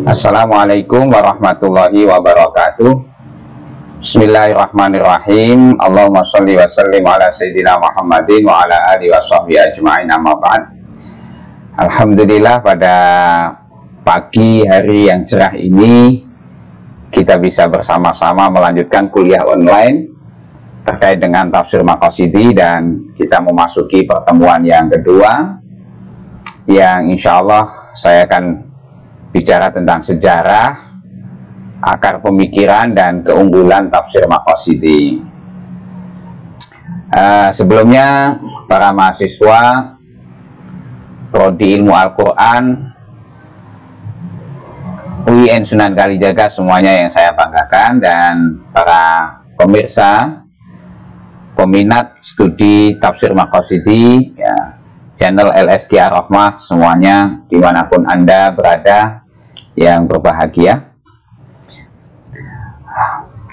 Assalamualaikum warahmatullahi wabarakatuh. Bismillahirrahmanirrahim. Allahumma sholli wa sallim ala sayyidina Muhammadin wa ala alihi wa sahbihi ajma'in, amma ba'd. Alhamdulillah, pada pagi hari yang cerah ini kita bisa bersama-sama melanjutkan kuliah online terkait dengan tafsir Maqasidi, dan kita memasuki pertemuan yang kedua yang insya Allah saya akan bicara tentang sejarah, akar pemikiran, dan keunggulan tafsir Maqasidi. Sebelumnya, para mahasiswa Prodi Ilmu Al-Quran UIN Sunan Kalijaga semuanya yang saya banggakan, dan para pemirsa peminat studi tafsir Maqasidi ya, channel LSG Ar-Rahmah semuanya dimanapun Anda berada yang berbahagia.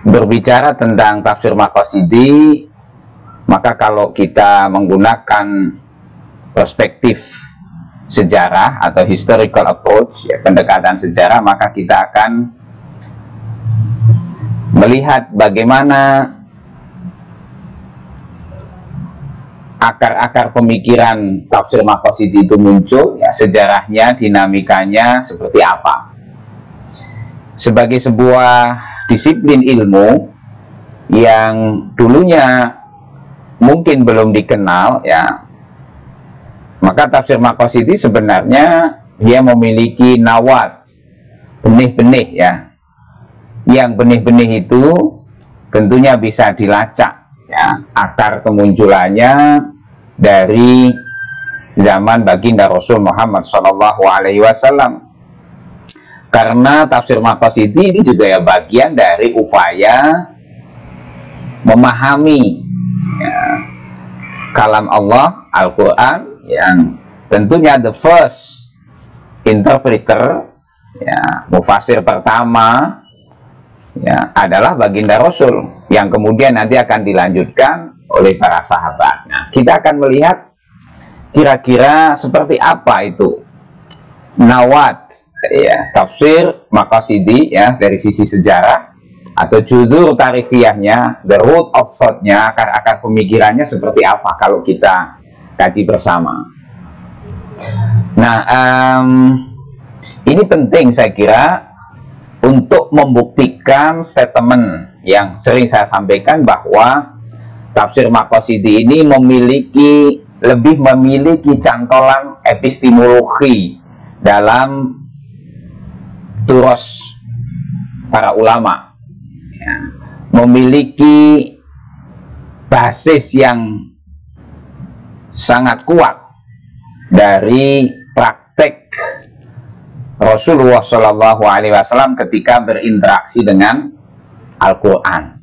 Berbicara tentang tafsir Maqasidi, maka kalau kita menggunakan perspektif sejarah atau historical approach ya, pendekatan sejarah, maka kita akan melihat bagaimana akar-akar pemikiran tafsir Maqasidi itu muncul, ya, sejarahnya, dinamikanya seperti apa. Sebagai sebuah disiplin ilmu yang dulunya mungkin belum dikenal, ya, maka tafsir Maqasidi sebenarnya dia memiliki nawat, benih-benih, ya, yang benih-benih itu tentunya bisa dilacak, ya, akar kemunculannya dari zaman baginda Rasul Muhammad SAW. Karena tafsir Maqasidi ini juga ya bagian dari upaya memahami ya, kalam Allah Al-Quran, yang tentunya the first interpreter, ya, mufasir pertama ya, adalah baginda Rasul, yang kemudian nanti akan dilanjutkan oleh para sahabat. Nah, kita akan melihat kira-kira seperti apa itu nawat ya, tafsir Maqasidi ya, dari sisi sejarah atau judur tarikhiyahnya, the root of thought-nya, akar-akar pemikirannya seperti apa kalau kita kaji bersama. Nah, ini penting saya kira untuk membuktikan statement yang sering saya sampaikan bahwa tafsir Maqasidi ini lebih memiliki cantolan epistemologi dalam turos para ulama, ya, memiliki basis yang sangat kuat dari praktek Rasulullah SAW ketika berinteraksi dengan Al-Quran,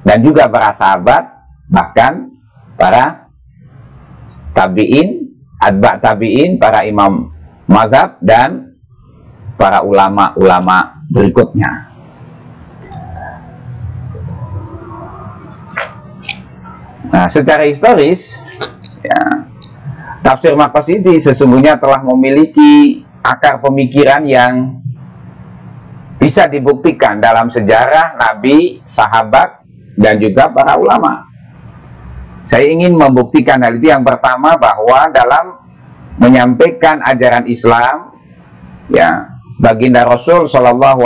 dan juga para sahabat, bahkan para tabi'in, atba' tabi'in, para imam mazhab, dan para ulama-ulama berikutnya. Nah, secara historis ya, tafsir Maqasidi sesungguhnya telah memiliki akar pemikiran yang bisa dibuktikan dalam sejarah Nabi, sahabat, dan juga para ulama. Saya ingin membuktikan hal itu. Yang pertama, bahwa dalam menyampaikan ajaran Islam, ya, baginda Rasul SAW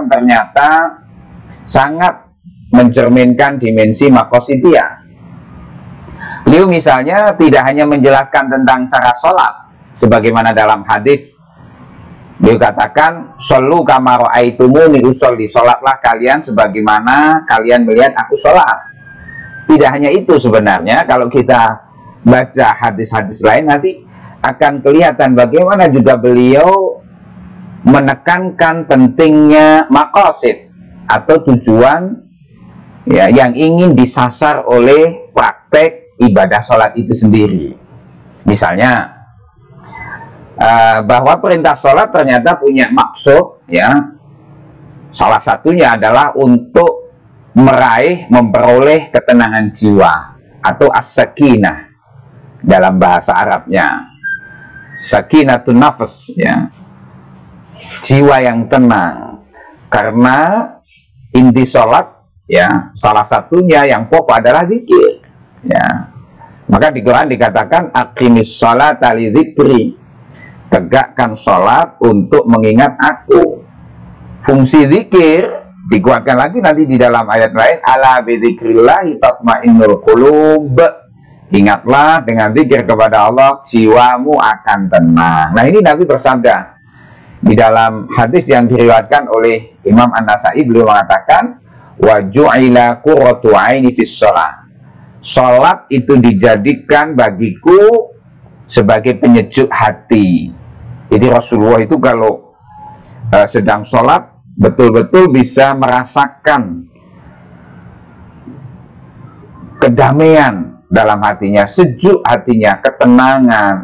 ternyata sangat mencerminkan dimensi Maqasidiyah. Beliau misalnya tidak hanya menjelaskan tentang cara sholat, sebagaimana dalam hadis beliau katakan, "Shollu kama ra'aitumuni usolli", sholatlah kalian sebagaimana kalian melihat aku sholat. Tidak hanya itu, sebenarnya kalau kita baca hadis-hadis lain nanti akan kelihatan bagaimana juga beliau menekankan pentingnya maqasid atau tujuan ya, yang ingin disasar oleh praktek ibadah sholat itu sendiri. Misalnya bahwa perintah sholat ternyata punya maksud, ya, salah satunya adalah untuk memperoleh ketenangan jiwa atau as-sakinah dalam bahasa Arabnya, sakinatun nafas, ya, jiwa yang tenang. Karena inti sholat, ya, salah satunya yang pokok adalah zikir, ya. Maka di Quran dikatakan aqimis sholata li dzikri, tegakkan sholat untuk mengingat aku. Fungsi zikir dikuatkan lagi nanti di dalam ayat lain, ala bidzikrillahi tatmainnul qulub, ingatlah dengan zikir kepada Allah jiwamu akan tenang. Nah, ini Nabi bersabda di dalam hadis yang diriwayatkan oleh Imam An-Nasa'i, beliau mengatakan wa ju'ila qurratu aini fis shalah, salat itu dijadikan bagiku sebagai penyejuk hati. Jadi Rasulullah itu kalau sedang sholat betul-betul bisa merasakan kedamaian dalam hatinya, sejuk hatinya, ketenangan.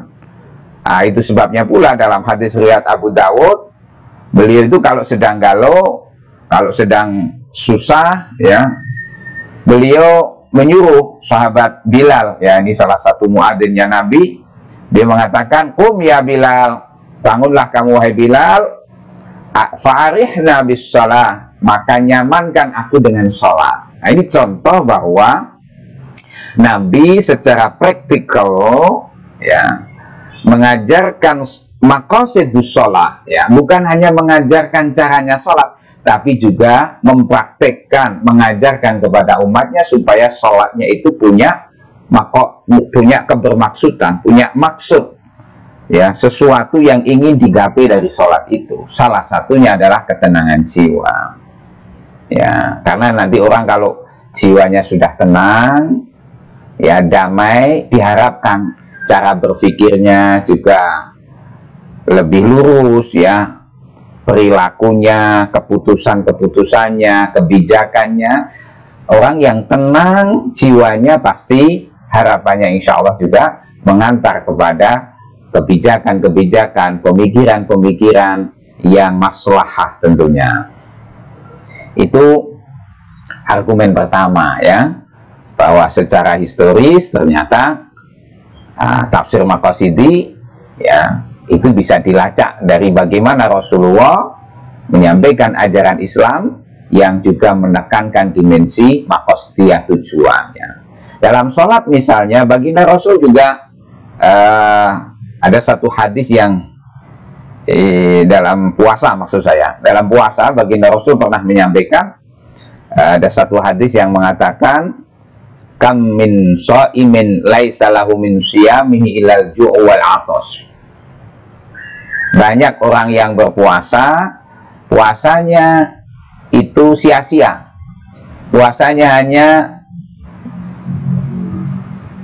Nah, itu sebabnya pula dalam hadis riwayat Abu Dawud, beliau itu kalau sedang galau, kalau sedang susah, ya, beliau menyuruh sahabat Bilal, ya, ini salah satu muadzinnya Nabi, dia mengatakan, "Qum ya Bilal, bangunlah kamu wahai Bilal, fa'arihna bis shalah, maka nyamankan aku dengan sholat." Nah, ini contoh bahwa Nabi secara praktikal, ya, mengajarkan maqasidus sholat, ya, bukan hanya mengajarkan caranya sholat, tapi juga mempraktekkan, mengajarkan kepada umatnya supaya sholatnya itu punya kebermaksudan, punya maksud, ya, sesuatu yang ingin digapai dari sholat itu. Salah satunya adalah ketenangan jiwa, ya, karena nanti orang kalau jiwanya sudah tenang, ya, damai, diharapkan cara berpikirnya juga lebih lurus, ya, perilakunya, keputusannya, kebijakannya. Orang yang tenang jiwanya pasti harapannya insya Allah juga mengantar kepada kebijakan-kebijakan, pemikiran-pemikiran yang maslahah tentunya. Itu argumen pertama, ya, bahwa secara historis ternyata tafsir Maqasidi, ya, itu bisa dilacak dari bagaimana Rasulullah menyampaikan ajaran Islam yang juga menekankan dimensi maqasidiyah tujuannya. Dalam sholat misalnya, baginda Rasul juga ada satu hadis yang dalam puasa, maksud saya, dalam puasa baginda Rasul pernah menyampaikan, ada satu hadis yang mengatakan, kam min shaimin laisa lahu min siyamihi ilal ju' wal 'athas. Banyak orang yang berpuasa, puasanya itu sia-sia, puasanya hanya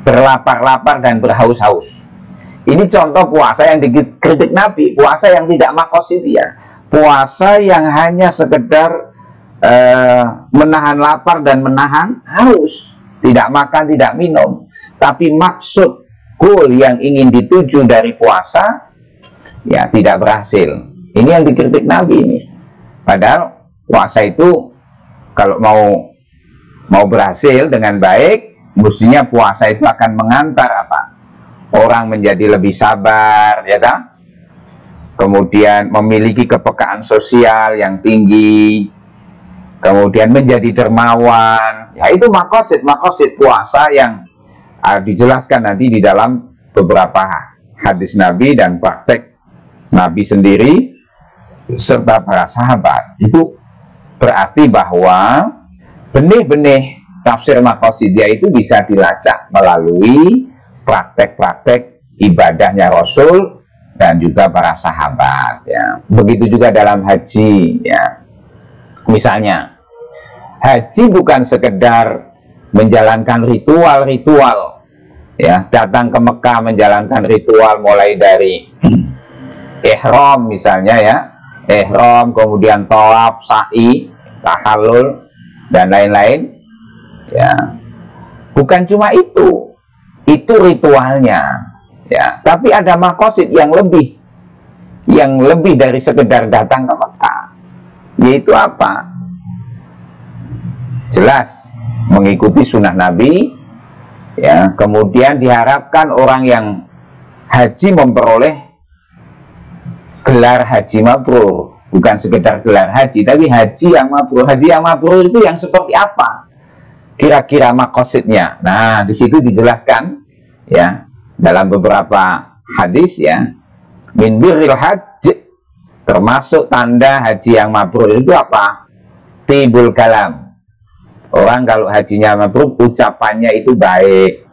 berlapar-lapar dan berhaus-haus. Ini contoh puasa yang dikritik Nabi, puasa yang tidak maqasidiyah, puasa yang hanya sekedar menahan lapar dan menahan haus, tidak makan, tidak minum, tapi maksud goal yang ingin dituju dari puasa, ya, tidak berhasil. Ini yang dikritik Nabi ini. Padahal puasa itu kalau mau berhasil dengan baik, mestinya puasa itu akan mengantar apa? Orang menjadi lebih sabar, ya kan? Kemudian memiliki kepekaan sosial yang tinggi, kemudian menjadi dermawan. Ya, itu maqasid puasa yang dijelaskan nanti di dalam beberapa hadis Nabi dan praktek Nabi sendiri serta para sahabat. Itu berarti bahwa benih-benih tafsir maqasidiyah itu bisa dilacak melalui praktek-praktek ibadahnya Rasul dan juga para sahabat, ya. Begitu juga dalam haji, ya. Misalnya, haji bukan sekedar menjalankan ritual-ritual, ya, datang ke Mekah menjalankan ritual mulai dari ihram misalnya, ya, ihram, kemudian tawaf, sa'i, tahallul dan lain-lain, ya. Bukan cuma itu ritualnya, ya, tapi ada maqasid yang lebih dari sekedar datang ke Mekah, yaitu apa? Jelas mengikuti sunnah Nabi, ya. Kemudian diharapkan orang yang haji memperoleh gelar haji mabrur, bukan sekedar gelar haji, tapi haji yang mabrur. Haji yang mabrur itu yang seperti apa? Kira-kira maqasidnya. Nah, di situ dijelaskan ya dalam beberapa hadis ya, min birril hajj, termasuk tanda haji yang mabrur itu apa? Tibul kalam. Orang kalau hajinya mabrur, ucapannya itu baik,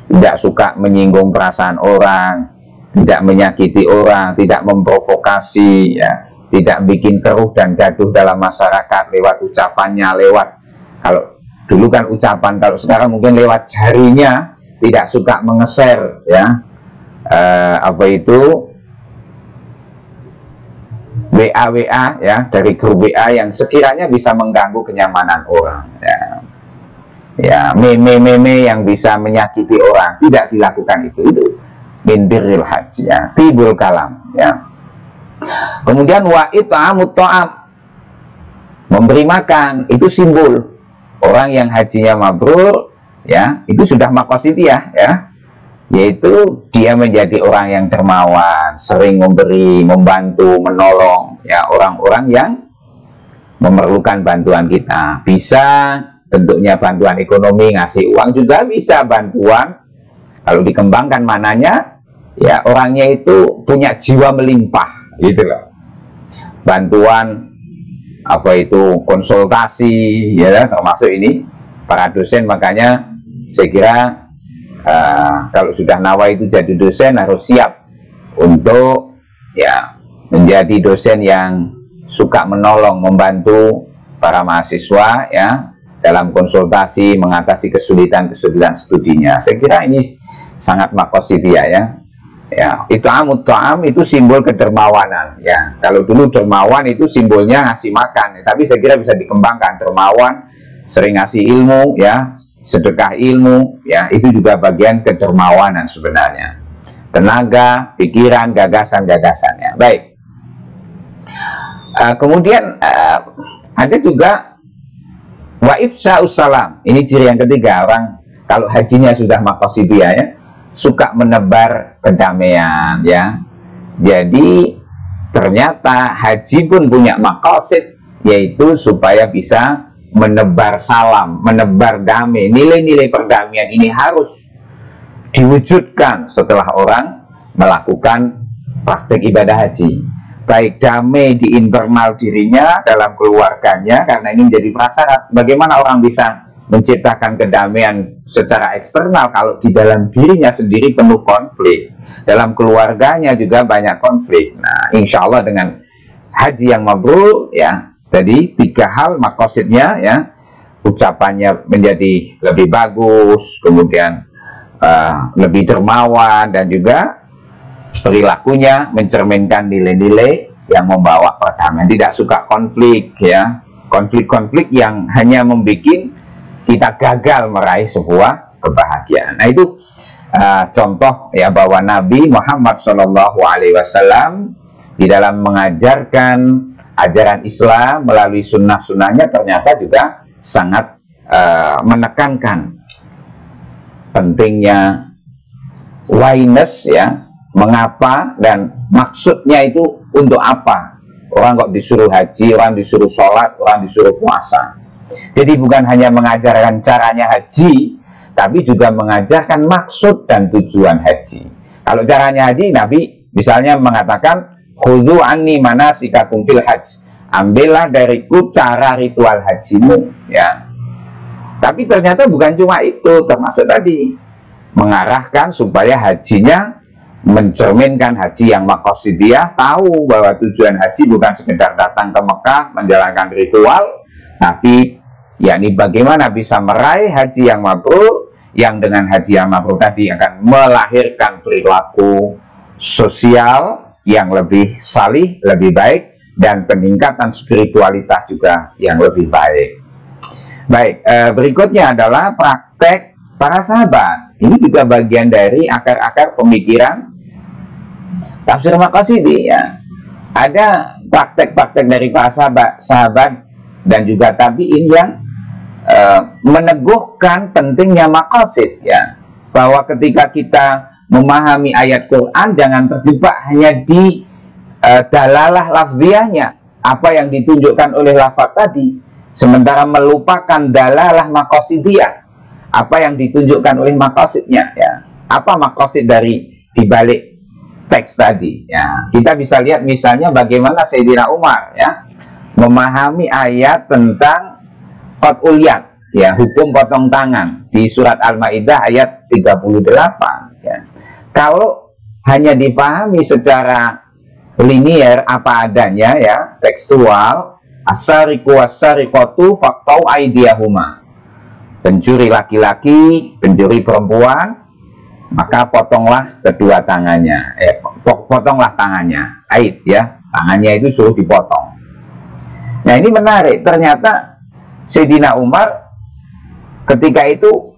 tidak suka menyinggung perasaan orang, tidak menyakiti orang, tidak memprovokasi, ya, tidak bikin keruh dan gaduh dalam masyarakat lewat ucapannya, lewat, kalau dulu kan ucapan, kalau sekarang mungkin lewat jarinya, tidak suka mengeser, ya, apa itu, WA ya, dari grup WA yang sekiranya bisa mengganggu kenyamanan orang, ya, meme yang bisa menyakiti orang, tidak dilakukan itu min birril hajj, ya, tibul kalam, ya. Kemudian wa it'amut ta'am, memberi makan, itu simbol orang yang hajinya mabrur, ya, itu sudah maqasidiyah, ya, yaitu dia menjadi orang yang dermawan, sering memberi, membantu, menolong, ya, orang-orang yang memerlukan bantuan kita. Bisa bentuknya bantuan ekonomi, ngasih uang, juga bisa bantuan, kalau dikembangkan mananya, ya, orangnya itu punya jiwa melimpah, gitu loh. Bantuan, apa itu, konsultasi, ya, termasuk ini para dosen. Makanya saya kira kalau sudah nawa itu jadi dosen, harus siap untuk, ya, menjadi dosen yang suka menolong, membantu para mahasiswa, ya, dalam konsultasi, mengatasi kesulitan-kesulitan studinya. Saya kira ini sangat maqasidiyah, ya. Ya, it'amut ta'am itu simbol kedermawanan, ya. Kalau dulu dermawan itu simbolnya ngasih makan, tapi saya kira bisa dikembangkan. Dermawan, sering ngasih ilmu, ya, sedekah ilmu, ya, itu juga bagian kedermawanan sebenarnya. Tenaga, pikiran, gagasan-gagasannya. Baik. Kemudian ada juga wa ifsya'us salam. Ini ciri yang ketiga, orang kalau hajinya sudah maqasidiyah, ya, suka menebar kedamaian, ya. Jadi ternyata haji pun punya maqasid, yaitu supaya bisa menebar salam, menebar damai. Nilai-nilai perdamaian ini harus diwujudkan setelah orang melakukan praktek ibadah haji. Baik damai di internal dirinya, dalam keluarganya, karena ini menjadi prasyarat. Bagaimana orang bisa menciptakan kedamaian secara eksternal kalau di dalam dirinya sendiri penuh konflik, dalam keluarganya juga banyak konflik. Nah, insya Allah dengan haji yang mabrur, ya, jadi 3 hal maqasidnya, ya, ucapannya menjadi lebih bagus, kemudian lebih dermawan, dan juga perilakunya mencerminkan nilai-nilai yang membawa perdamaian, tidak suka konflik, ya, konflik-konflik yang hanya membuat kita gagal meraih sebuah kebahagiaan. Nah, itu contoh, ya, bahwa Nabi Muhammad SAW di dalam mengajarkan ajaran Islam melalui sunnah-sunnahnya ternyata juga sangat menekankan pentingnya awareness, ya, mengapa dan maksudnya itu untuk apa. Orang kok disuruh haji, orang disuruh sholat, orang disuruh puasa. Jadi bukan hanya mengajarkan caranya haji, tapi juga mengajarkan maksud dan tujuan haji. Kalau caranya haji, Nabi misalnya mengatakan, khudhu anni manasikakum fil hajj, ambillah dariku cara ritual hajimu, ya. Tapi ternyata bukan cuma itu, termasuk tadi mengarahkan supaya hajinya mencerminkan haji yang maqasidiyah, tahu bahwa tujuan haji bukan sekedar datang ke Mekah menjalankan ritual, tapi yakni bagaimana bisa meraih haji yang mabrur, yang dengan haji yang mabrur tadi akan melahirkan perilaku sosial yang lebih salih, lebih baik, dan peningkatan spiritualitas juga yang lebih baik. Baik, berikutnya adalah praktek para sahabat. Ini juga bagian dari akar-akar pemikiran tafsir Maqasidi, ya. Ada praktek-praktek dari para sahabat dan juga tabi'in yang meneguhkan pentingnya maqasid, ya, bahwa ketika kita memahami ayat Quran jangan terjebak hanya di dalalah lafziyahnya, apa yang ditunjukkan oleh lafaz tadi, sementara melupakan dalalah maqasidiyah, apa yang ditunjukkan oleh maqasidnya, ya. Apa maqasid dari dibalik teks tadi, ya. Kita bisa lihat misalnya bagaimana Sayyidina Umar, ya, memahami ayat tentang qat'ul yad, ya, hukum potong tangan di surat Al-Maidah ayat 38, ya. Kalau hanya difahami secara linier apa adanya, ya, tekstual, as-sariqu was-sariqatu faqta'u aydiyahuma, pencuri laki-laki, pencuri perempuan, maka potonglah kedua tangannya, potonglah tangannya, aid, ya, tangannya itu suruh dipotong. Nah, ini menarik, ternyata Sayyidina Umar ketika itu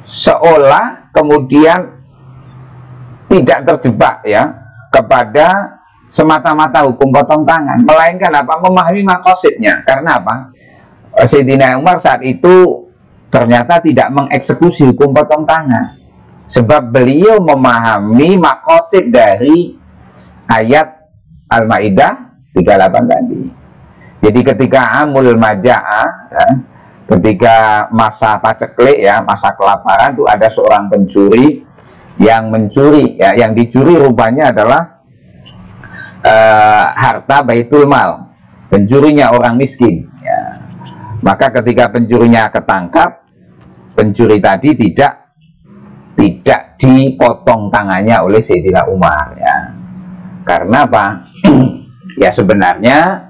seolah kemudian tidak terjebak, ya, kepada semata-mata hukum potong tangan, melainkan apa? Memahami makosidnya. Karena apa? Sayyidina Umar saat itu ternyata tidak mengeksekusi hukum potong tangan, sebab beliau memahami makosid dari ayat Al-Maidah 38 tadi. Jadi ketika amul maja'ah, ya, ketika masa paceklik, ya, masa kelaparan, itu ada seorang pencuri yang mencuri, ya, yang dicuri rupanya adalah harta baitul mal, pencurinya orang miskin, ya. Maka ketika pencurinya ketangkap, pencuri tadi tidak dipotong tangannya oleh Sayyidina Umar, ya. Karena apa? Ya, sebenarnya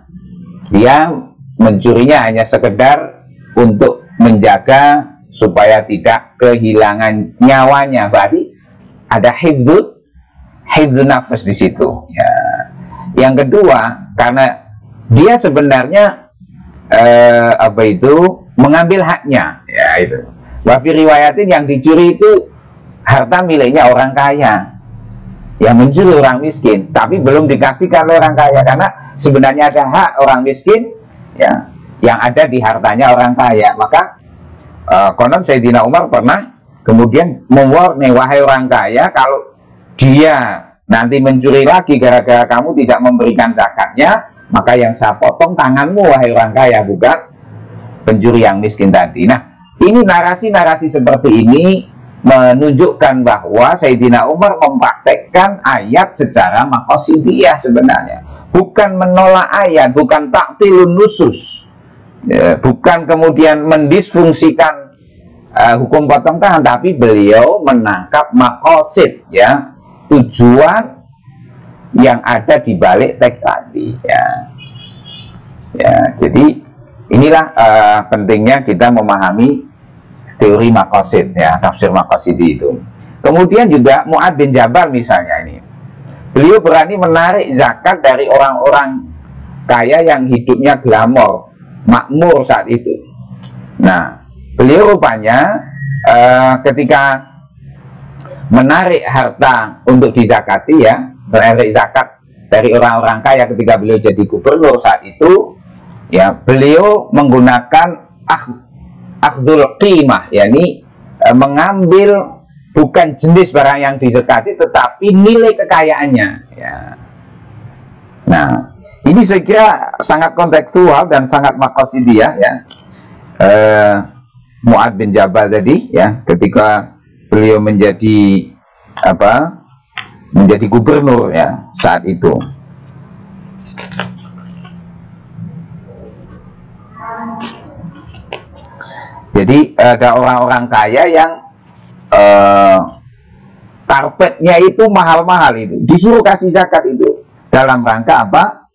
dia mencurinya hanya sekedar untuk menjaga supaya tidak kehilangan nyawanya. Berarti ada hifdzun nafas di situ, ya. Yang kedua, karena dia sebenarnya mengambil haknya, ya, itu. Wafi riwayatin yang dicuri itu harta miliknya orang kaya, yang mencuri orang miskin, tapi belum dikasihkan oleh orang kaya, karena sebenarnya ada hak orang miskin, ya, yang ada di hartanya orang kaya. Maka konon Sayyidina Umar pernah kemudian mewarnai, wahai orang kaya, kalau dia nanti mencuri lagi gara-gara kamu tidak memberikan zakatnya, maka yang saya potong tanganmu, wahai orang kaya, bukan pencuri yang miskin tadi. Nah, ini narasi-narasi seperti ini menunjukkan bahwa Sayyidina Umar mempraktekkan ayat secara maqasidiyah sebenarnya, bukan menolak ayat, bukan taktilun nusus, ya, bukan kemudian mendisfungsikan hukum potong tangan, tapi beliau menangkap maqasid, ya, tujuan yang ada di balik teks tadi, ya. Ya, jadi inilah pentingnya kita memahami teori maqasid, ya, tafsir maqasidi itu. Kemudian juga Mu'adz bin Jabal misalnya, ini beliau berani menarik zakat dari orang-orang kaya yang hidupnya glamor, makmur saat itu. Nah, beliau rupanya ketika menarik harta untuk dizakati, ya, menarik zakat dari orang-orang kaya ketika beliau jadi gubernur saat itu, ya, beliau menggunakan akhdul qimah, yakni mengambil bukan jenis barang yang dizakati tetapi nilai kekayaannya, ya. Nah, ini saya kira sangat kontekstual dan sangat maqasidiyah, ya. Mu'adz bin Jabal tadi, ya, ketika beliau menjadi menjadi gubernur, ya, saat itu. Jadi ada orang-orang kaya yang karpetnya itu mahal-mahal, itu disuruh kasih zakat itu dalam rangka apa?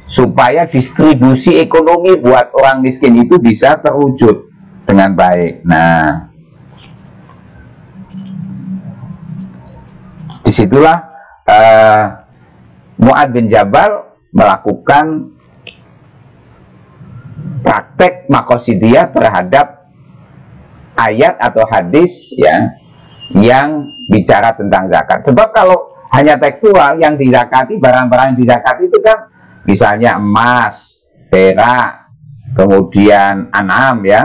Supaya distribusi ekonomi buat orang miskin itu bisa terwujud dengan baik. Nah, disitulah Mu'adz bin Jabal melakukan praktek maqasidiyah terhadap ayat atau hadis, ya, yang bicara tentang zakat. Sebab kalau hanya tekstual, yang dizakati, barang-barang yang dizakati itu kan misalnya emas, perak, kemudian an'am, ya.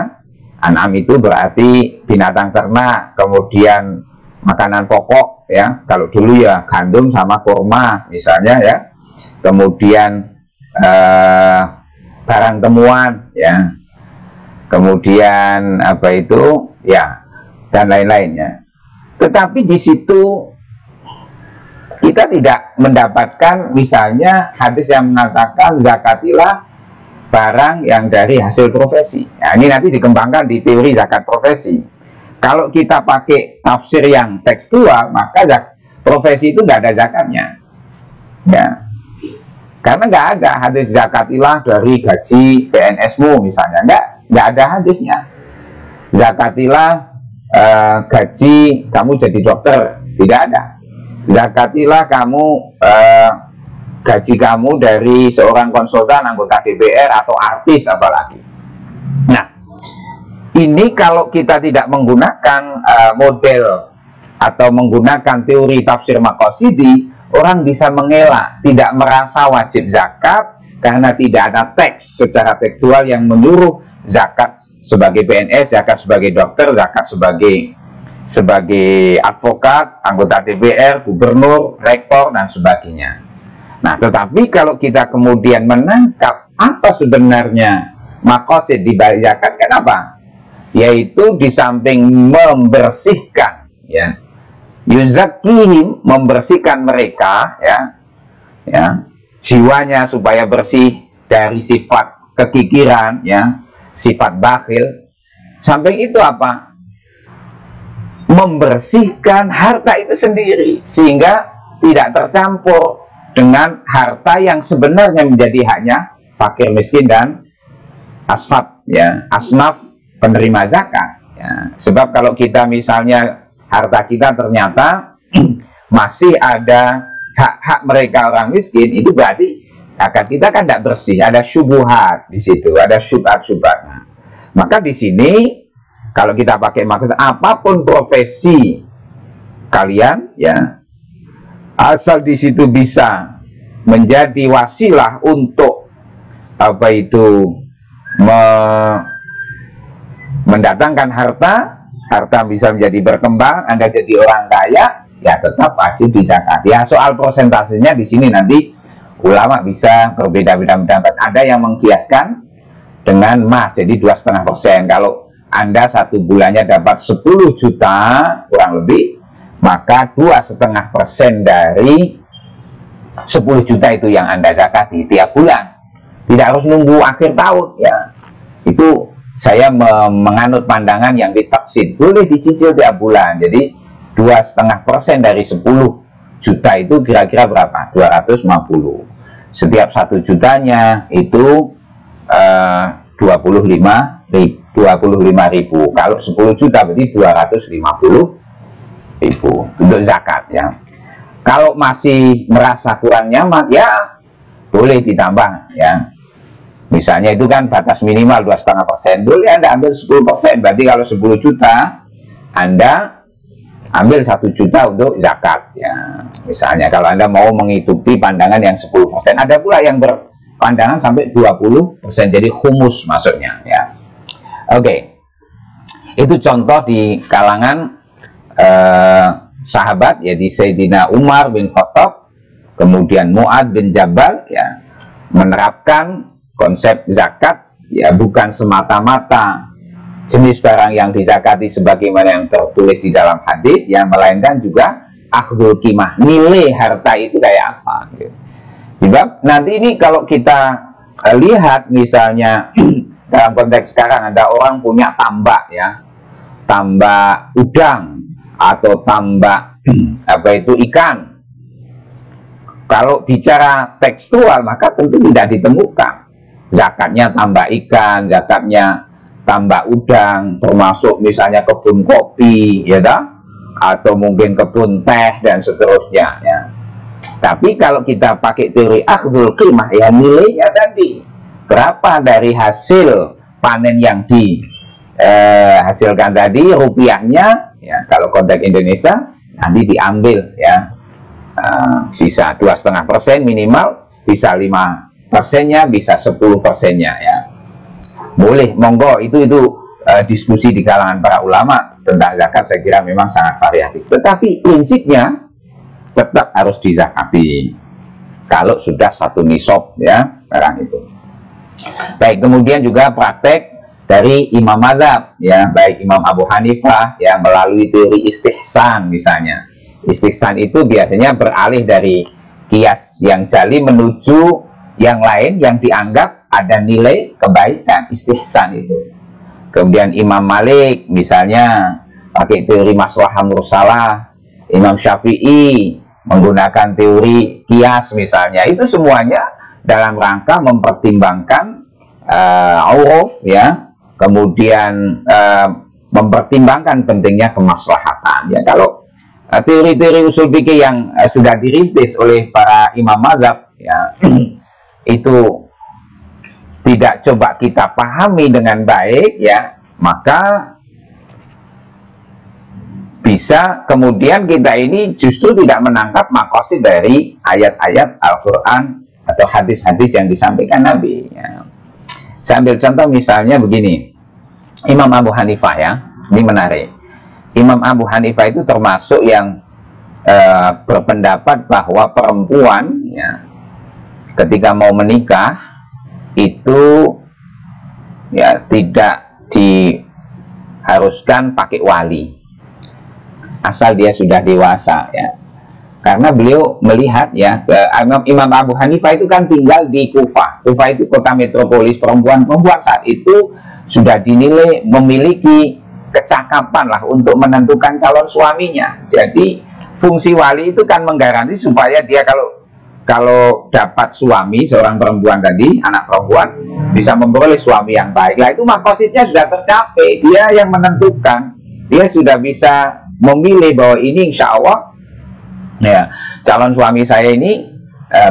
An'am itu berarti binatang ternak, kemudian makanan pokok, ya. Kalau dulu ya gandum sama kurma misalnya, ya. kemudian barang temuan, ya, kemudian apa itu, ya, dan lain-lainnya. Tetapi di situ kita tidak mendapatkan misalnya hadis yang mengatakan zakatilah barang yang dari hasil profesi. Nah, ini nanti dikembangkan di teori zakat profesi. Kalau kita pakai tafsir yang tekstual, maka profesi itu nggak ada zakatnya, ya, karena nggak ada hadis zakatilah dari gaji PNS-mu misalnya, nggak ada hadisnya. Zakatilah gaji kamu jadi dokter, tidak ada. Zakatilah kamu gaji kamu dari seorang konsultan, anggota DPR atau artis apalagi. Nah, ini kalau kita tidak menggunakan model atau menggunakan teori tafsir Maqasidi, orang bisa mengelak, tidak merasa wajib zakat karena tidak ada teks secara tekstual yang menyuruh zakat sebagai PNS, zakat sebagai dokter, zakat sebagai advokat, anggota DPR, gubernur, rektor, dan sebagainya. Nah, tetapi kalau kita kemudian menangkap apa sebenarnya maqasid di balik zakat, kenapa? Yaitu di samping membersihkan, ya, yuzakkihim, membersihkan mereka, ya, jiwanya supaya bersih dari sifat kekikiran, ya, sifat bakhil. Samping itu apa? Membersihkan harta itu sendiri sehingga tidak tercampur dengan harta yang sebenarnya menjadi haknya fakir, miskin, dan asnaf, ya, asnaf penerima zakat, ya. Sebab kalau kita misalnya harta kita ternyata masih ada hak-hak mereka orang miskin, itu berarti zakat kita kan tidak bersih, ada syubhat di situ, ada syubhat-syubhat. Nah, maka di sini kalau kita pakai maksud apapun profesi kalian, ya, asal di situ bisa menjadi wasilah untuk apa itu mendatangkan harta bisa menjadi berkembang, Anda jadi orang kaya, ya tetap wajib dizakat. Ya, soal persentasenya di sini nanti ulama bisa berbeda-beda pendapat. Ada yang mengkiaskan dengan emas, jadi 2,5%. Kalau Anda satu bulannya dapat 10 juta kurang lebih, maka 2,5% dari 10 juta itu yang Anda zakati tiap bulan. Tidak harus nunggu akhir tahun, ya. Itu saya menganut pandangan yang ditafsir, boleh dicicil tiap bulan. Jadi 2,5% dari 10 juta itu kira-kira berapa? 250. Setiap 1 jutanya itu 25.000. Kalau 10 juta berarti 250.000 untuk zakat, ya. Kalau masih merasa kurang nyaman, ya boleh ditambah, ya. Misalnya itu kan batas minimal 2,5%, boleh Anda ambil 10%. Berarti kalau 10 juta Anda ambil 1 juta untuk zakat, ya. Misalnya kalau Anda mau mengikuti pandangan yang 10%, ada pula yang berpandangan sampai 20%, jadi khumus maksudnya, ya. Oke. Itu contoh di kalangan sahabat, yaitu Sayyidina Umar bin Khattab, kemudian Mu'ad bin Jabal, ya, menerapkan konsep zakat, ya, bukan semata-mata jenis barang yang dizakati sebagaimana yang tertulis di dalam hadis, ya, melainkan juga akhdul qimah, nilai harta itu kayak apa, gitu. Sebab nanti ini kalau kita lihat misalnya dalam konteks sekarang ada orang punya tambak, ya, tambak udang atau tambak apa itu ikan. Kalau bicara tekstual maka tentu tidak ditemukan zakatnya tambak ikan, zakatnya tambak udang, termasuk misalnya kebun kopi, ya dah, atau mungkin kebun teh dan seterusnya, ya. Tapi kalau kita pakai teori akhdul qimah, ya, nilainya tadi berapa dari hasil panen yang dihasilkan tadi, rupiahnya, ya, kalau konteks Indonesia nanti diambil, ya, bisa 2,5% minimal, bisa 5%-nya, bisa 10%-nya, ya. Boleh, monggo, itu diskusi di kalangan para ulama tentang zakat, saya kira memang sangat variatif. Tetapi prinsipnya tetap harus dizakati. kalau sudah 1 nisab ya barang itu. Baik, kemudian juga praktek dari imam mazhab ya, baik Imam Abu Hanifah ya, melalui teori istihsan misalnya. Istihsan itu biasanya beralih dari kias yang jali menuju yang lain yang dianggap ada nilai kebaikan, istihsan itu. Kemudian Imam Malik misalnya pakai teori maslahah mursalah, Imam Syafi'i menggunakan teori kias misalnya. Itu semuanya dalam rangka mempertimbangkan uruf ya, kemudian mempertimbangkan pentingnya kemaslahatan ya. Kalau teori-teori usul fikih yang sudah dirintis oleh para imam mazhab ya itu tidak coba kita pahami dengan baik ya, maka bisa kemudian kita ini justru tidak menangkap maqasid dari ayat-ayat Al-Quran atau hadis-hadis yang disampaikan Nabi ya. Saya ambil contoh misalnya begini, Imam Abu Hanifah ya, ini menarik. Imam Abu Hanifah itu termasuk yang berpendapat bahwa perempuan ya, ketika mau menikah itu ya tidak diharuskan pakai wali, asal dia sudah dewasa ya. Karena beliau melihat ya, Imam Abu Hanifah itu kan tinggal di Kufah. Kufah itu kota metropolis, perempuan-perempuan saat itu sudah dinilai memiliki kecakapan lah untuk menentukan calon suaminya. Jadi fungsi wali itu kan menggaransi supaya dia kalau dapat suami, seorang perempuan tadi, anak perempuan, bisa memperoleh suami yang baik. Lah itu maqasidnya sudah tercapai, dia yang menentukan, dia sudah bisa memilih bahwa ini insya Allah ya calon suami saya ini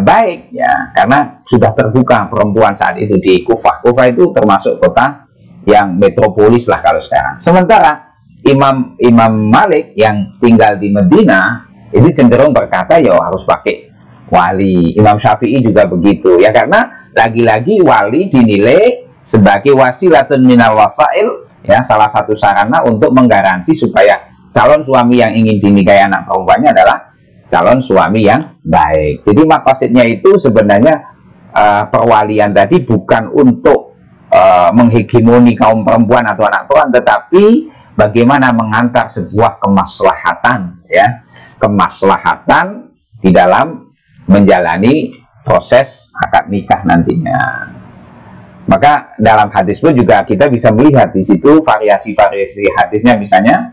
baik ya, karena sudah terbuka perempuan saat itu di Kufah. Kufah itu termasuk kota yang metropolis lah kalau sekarang. Sementara Imam Malik yang tinggal di Madinah itu cenderung berkata ya harus pakai wali. Imam Syafi'i juga begitu ya, karena lagi-lagi wali dinilai sebagai wasilatun minal wasail ya, salah satu sarana untuk menggaransi supaya calon suami yang ingin dinikahi anak perempuannya adalah calon suami yang baik. Jadi maqasidnya itu sebenarnya perwalian tadi bukan untuk menghegemoni kaum perempuan atau anak perempuan, tetapi bagaimana mengantar sebuah kemaslahatan ya, kemaslahatan di dalam menjalani proses akad nikah nantinya. Maka dalam hadis pun juga kita bisa melihat di situ variasi-variasi hadisnya, misalnya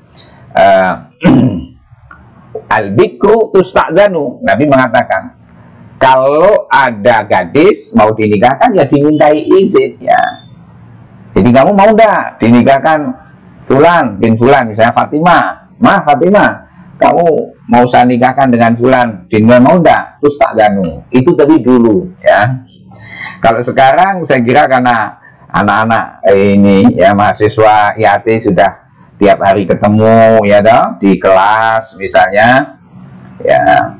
al-bikru tusta'zanu, Nabi mengatakan kalau ada gadis mau dinikahkan ya dimintai izin ya. Jadi kamu mau enggak dinikahkan Fulan bin Fulan, misalnya Fatimah, Fatimah, kamu mau saya nikahkan dengan Fulan bin Fulan, mau enggak? Tusta'zanu. Itu tadi dulu ya. Kalau sekarang saya kira karena anak-anak ini ya, mahasiswa IAT sudah tiap hari ketemu ya toh, di kelas misalnya ya,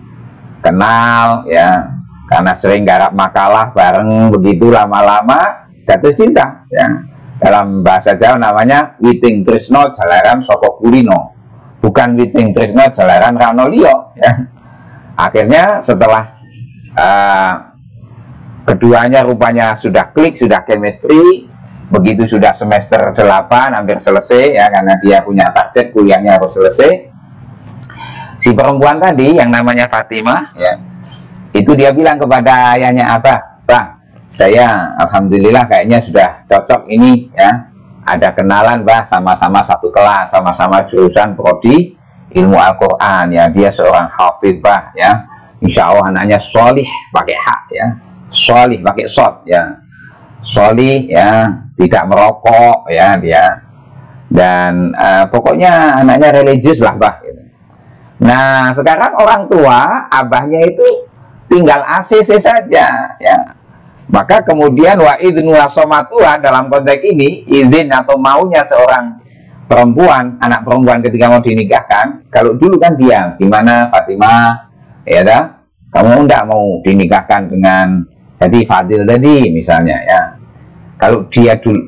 kenal ya, karena sering garap makalah bareng begitu, lama-lama jatuh cinta ya. Dalam bahasa Jawa namanya witing tresno jalaran saka kulino, bukan witing tresno jalaran ranolio ya. Akhirnya setelah keduanya rupanya sudah klik, sudah chemistry, begitu sudah semester 8 hampir selesai ya, karena dia punya target kuliahnya harus selesai, si perempuan tadi yang namanya Fatimah ya, itu dia bilang kepada ayahnya, Abah, saya alhamdulillah kayaknya sudah cocok ini ya, ada kenalan bah, sama-sama satu kelas, sama-sama jurusan prodi ilmu Al-Quran ya, dia seorang hafiz bah ya, insya Allah anaknya solih pakai hak ya, solih pakai sod ya, solih ya, tidak merokok ya dia, dan pokoknya anaknya religius lah bah gitu. Nah sekarang orang tua abahnya itu tinggal ACC saja ya, maka kemudian wa idnu somatuha dalam konteks ini, izin atau maunya seorang perempuan, anak perempuan ketika mau dinikahkan, kalau dulu kan dia gimana Fatimah ya dah, kamu enggak mau dinikahkan dengan jadi Fadil tadi misalnya ya, kalau dia dulu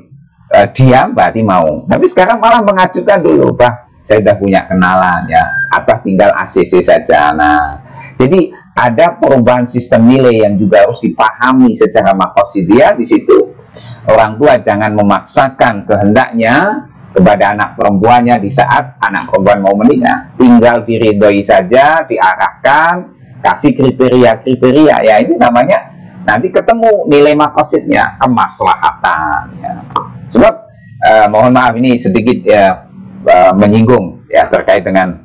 diam berarti mau, tapi sekarang malah mengajukan dulu, bah saya sudah punya kenalan ya, Abah tinggal ACC saja. Nah jadi ada perubahan sistem nilai yang juga harus dipahami secara maqasidiyah. Di situ orang tua jangan memaksakan kehendaknya kepada anak perempuannya di saat anak perempuan mau menikah. Tinggal diridhoi saja, diarahkan, kasih kriteria-kriteria. Ya ini namanya nanti ketemu nilai maqasidnya, kemaslahatan. Ya. Sebab mohon maaf ini sedikit ya menyinggung ya terkait dengan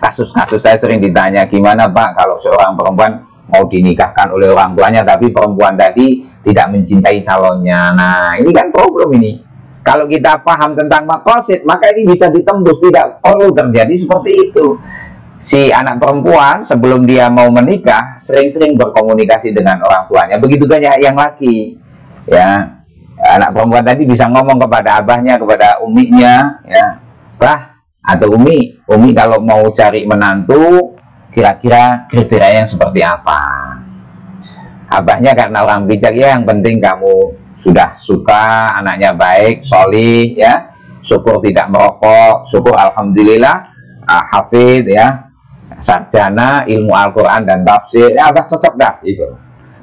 kasus-kasus. Saya sering ditanya, gimana Pak kalau seorang perempuan mau dinikahkan oleh orang tuanya tapi perempuan tadi tidak mencintai calonnya. Nah ini kan problem ini. Kalau kita paham tentang maqasid, maka ini bisa ditembus, tidak perlu terjadi seperti itu. Si anak perempuan sebelum dia mau menikah sering-sering berkomunikasi dengan orang tuanya. Begitu banyak yang laki, ya. Anak perempuan tadi bisa ngomong kepada abahnya, kepada uminya, ya, Bah atau Umi kalau mau cari menantu, kira-kira kriteria yang seperti apa? Abahnya karena orang bijak, ya yang penting kamu sudah suka, anaknya baik, solih, ya, syukur tidak merokok, syukur alhamdulillah, hafid, ya, sarjana ilmu Al-Quran dan tafsir, ya udah cocok dah itu.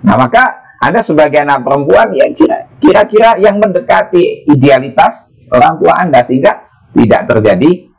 Nah maka ada sebagai anak perempuan yang kira-kira yang mendekati idealitas orang tua Anda sehingga tidak terjadi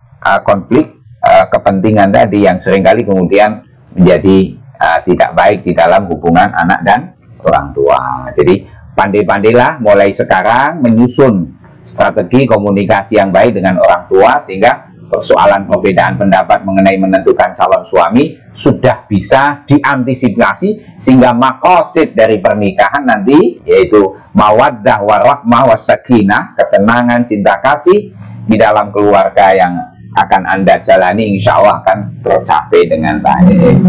konflik kepentingan tadi yang seringkali kemudian menjadi tidak baik di dalam hubungan anak dan orang tua. Jadi pandai-pandailah mulai sekarang menyusun strategi komunikasi yang baik dengan orang tua sehingga persoalan perbedaan pendapat mengenai menentukan calon suami sudah bisa diantisipasi sehingga maqasid dari pernikahan nanti yaitu mawaddah warahmah wasakinah, ketenangan, cinta kasih di dalam keluarga yang akan Anda jalani insya Allah akan tercapai dengan baik.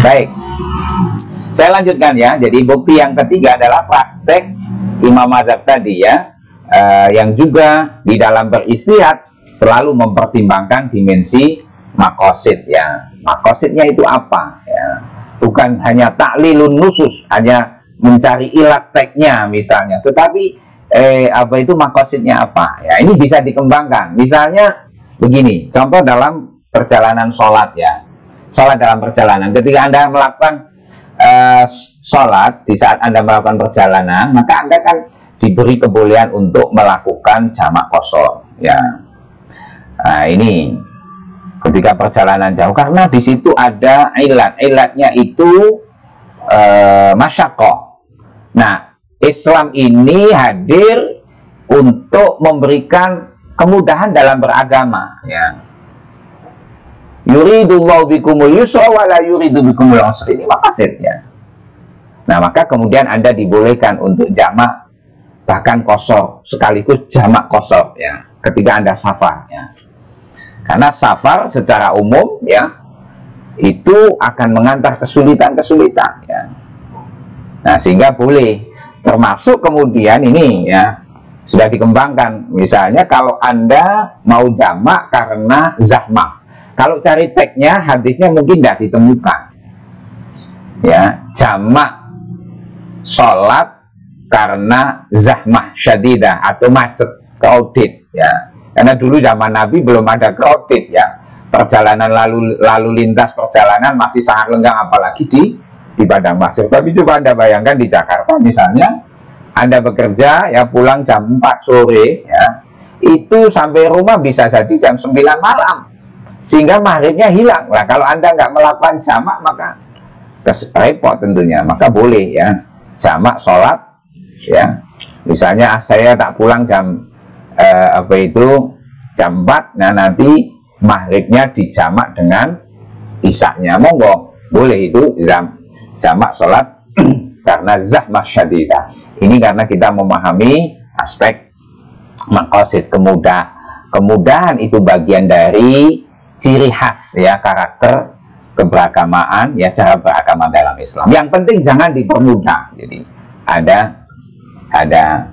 Baik, saya lanjutkan ya. Jadi bukti yang ketiga adalah praktek Imam Mazhab tadi ya, yang juga di dalam beristihad selalu mempertimbangkan dimensi maqasid ya. Maqasidnya itu apa ya? Bukan hanya taklilun nusus, hanya mencari ilat teknya misalnya, tetapi apa itu maqasidnya apa ya? Ini bisa dikembangkan. Misalnya begini, contoh dalam perjalanan sholat ya. Sholat dalam perjalanan, ketika Anda melakukan sholat, di saat Anda melakukan perjalanan, maka Anda kan diberi kebolehan untuk melakukan jamak qashar ya. Nah ini ketika perjalanan jauh, karena di situ ada ilatnya itu masyaqqah. Nah Islam ini hadir untuk memberikan kemudahan dalam beragama ya. Yuridullahu bikumul yusra wa la yuridu bikumul usra, ini maqasidnya. Nah maka kemudian Anda dibolehkan untuk jamak bahkan qashar sekaligus jamak qashar ya ketika Anda safar ya. Karena safar secara umum ya itu akan mengantar kesulitan-kesulitan ya. Nah sehingga boleh, termasuk kemudian ini ya sudah dikembangkan. Misalnya kalau Anda mau jamak karena zahmah, kalau cari teksnya hadisnya mungkin tidak ditemukan ya, jamak sholat karena zahmah syadidah atau macet, crowded ya. Karena dulu zaman Nabi belum ada crowded ya, perjalanan lalu lintas perjalanan masih sangat lenggang, apalagi di padang pasir. Tapi coba Anda bayangkan di Jakarta misalnya, Anda bekerja ya pulang jam 4 sore ya, itu sampai rumah bisa saja jam 9 malam sehingga maghribnya hilang. Nah kalau Anda nggak melakukan jamak maka repot tentunya. Maka boleh ya jamak sholat ya. Misalnya saya tak pulang jam jam 4, nah nanti maghribnya dijamak dengan isaknya, monggo boleh itu jamak sholat karena zahmah syadidah. Ini karena kita memahami aspek maqasid, kemudahan itu bagian dari ciri khas ya karakter keberagamaan ya, cara beragama dalam Islam. Yang penting jangan dipermudah. Jadi ada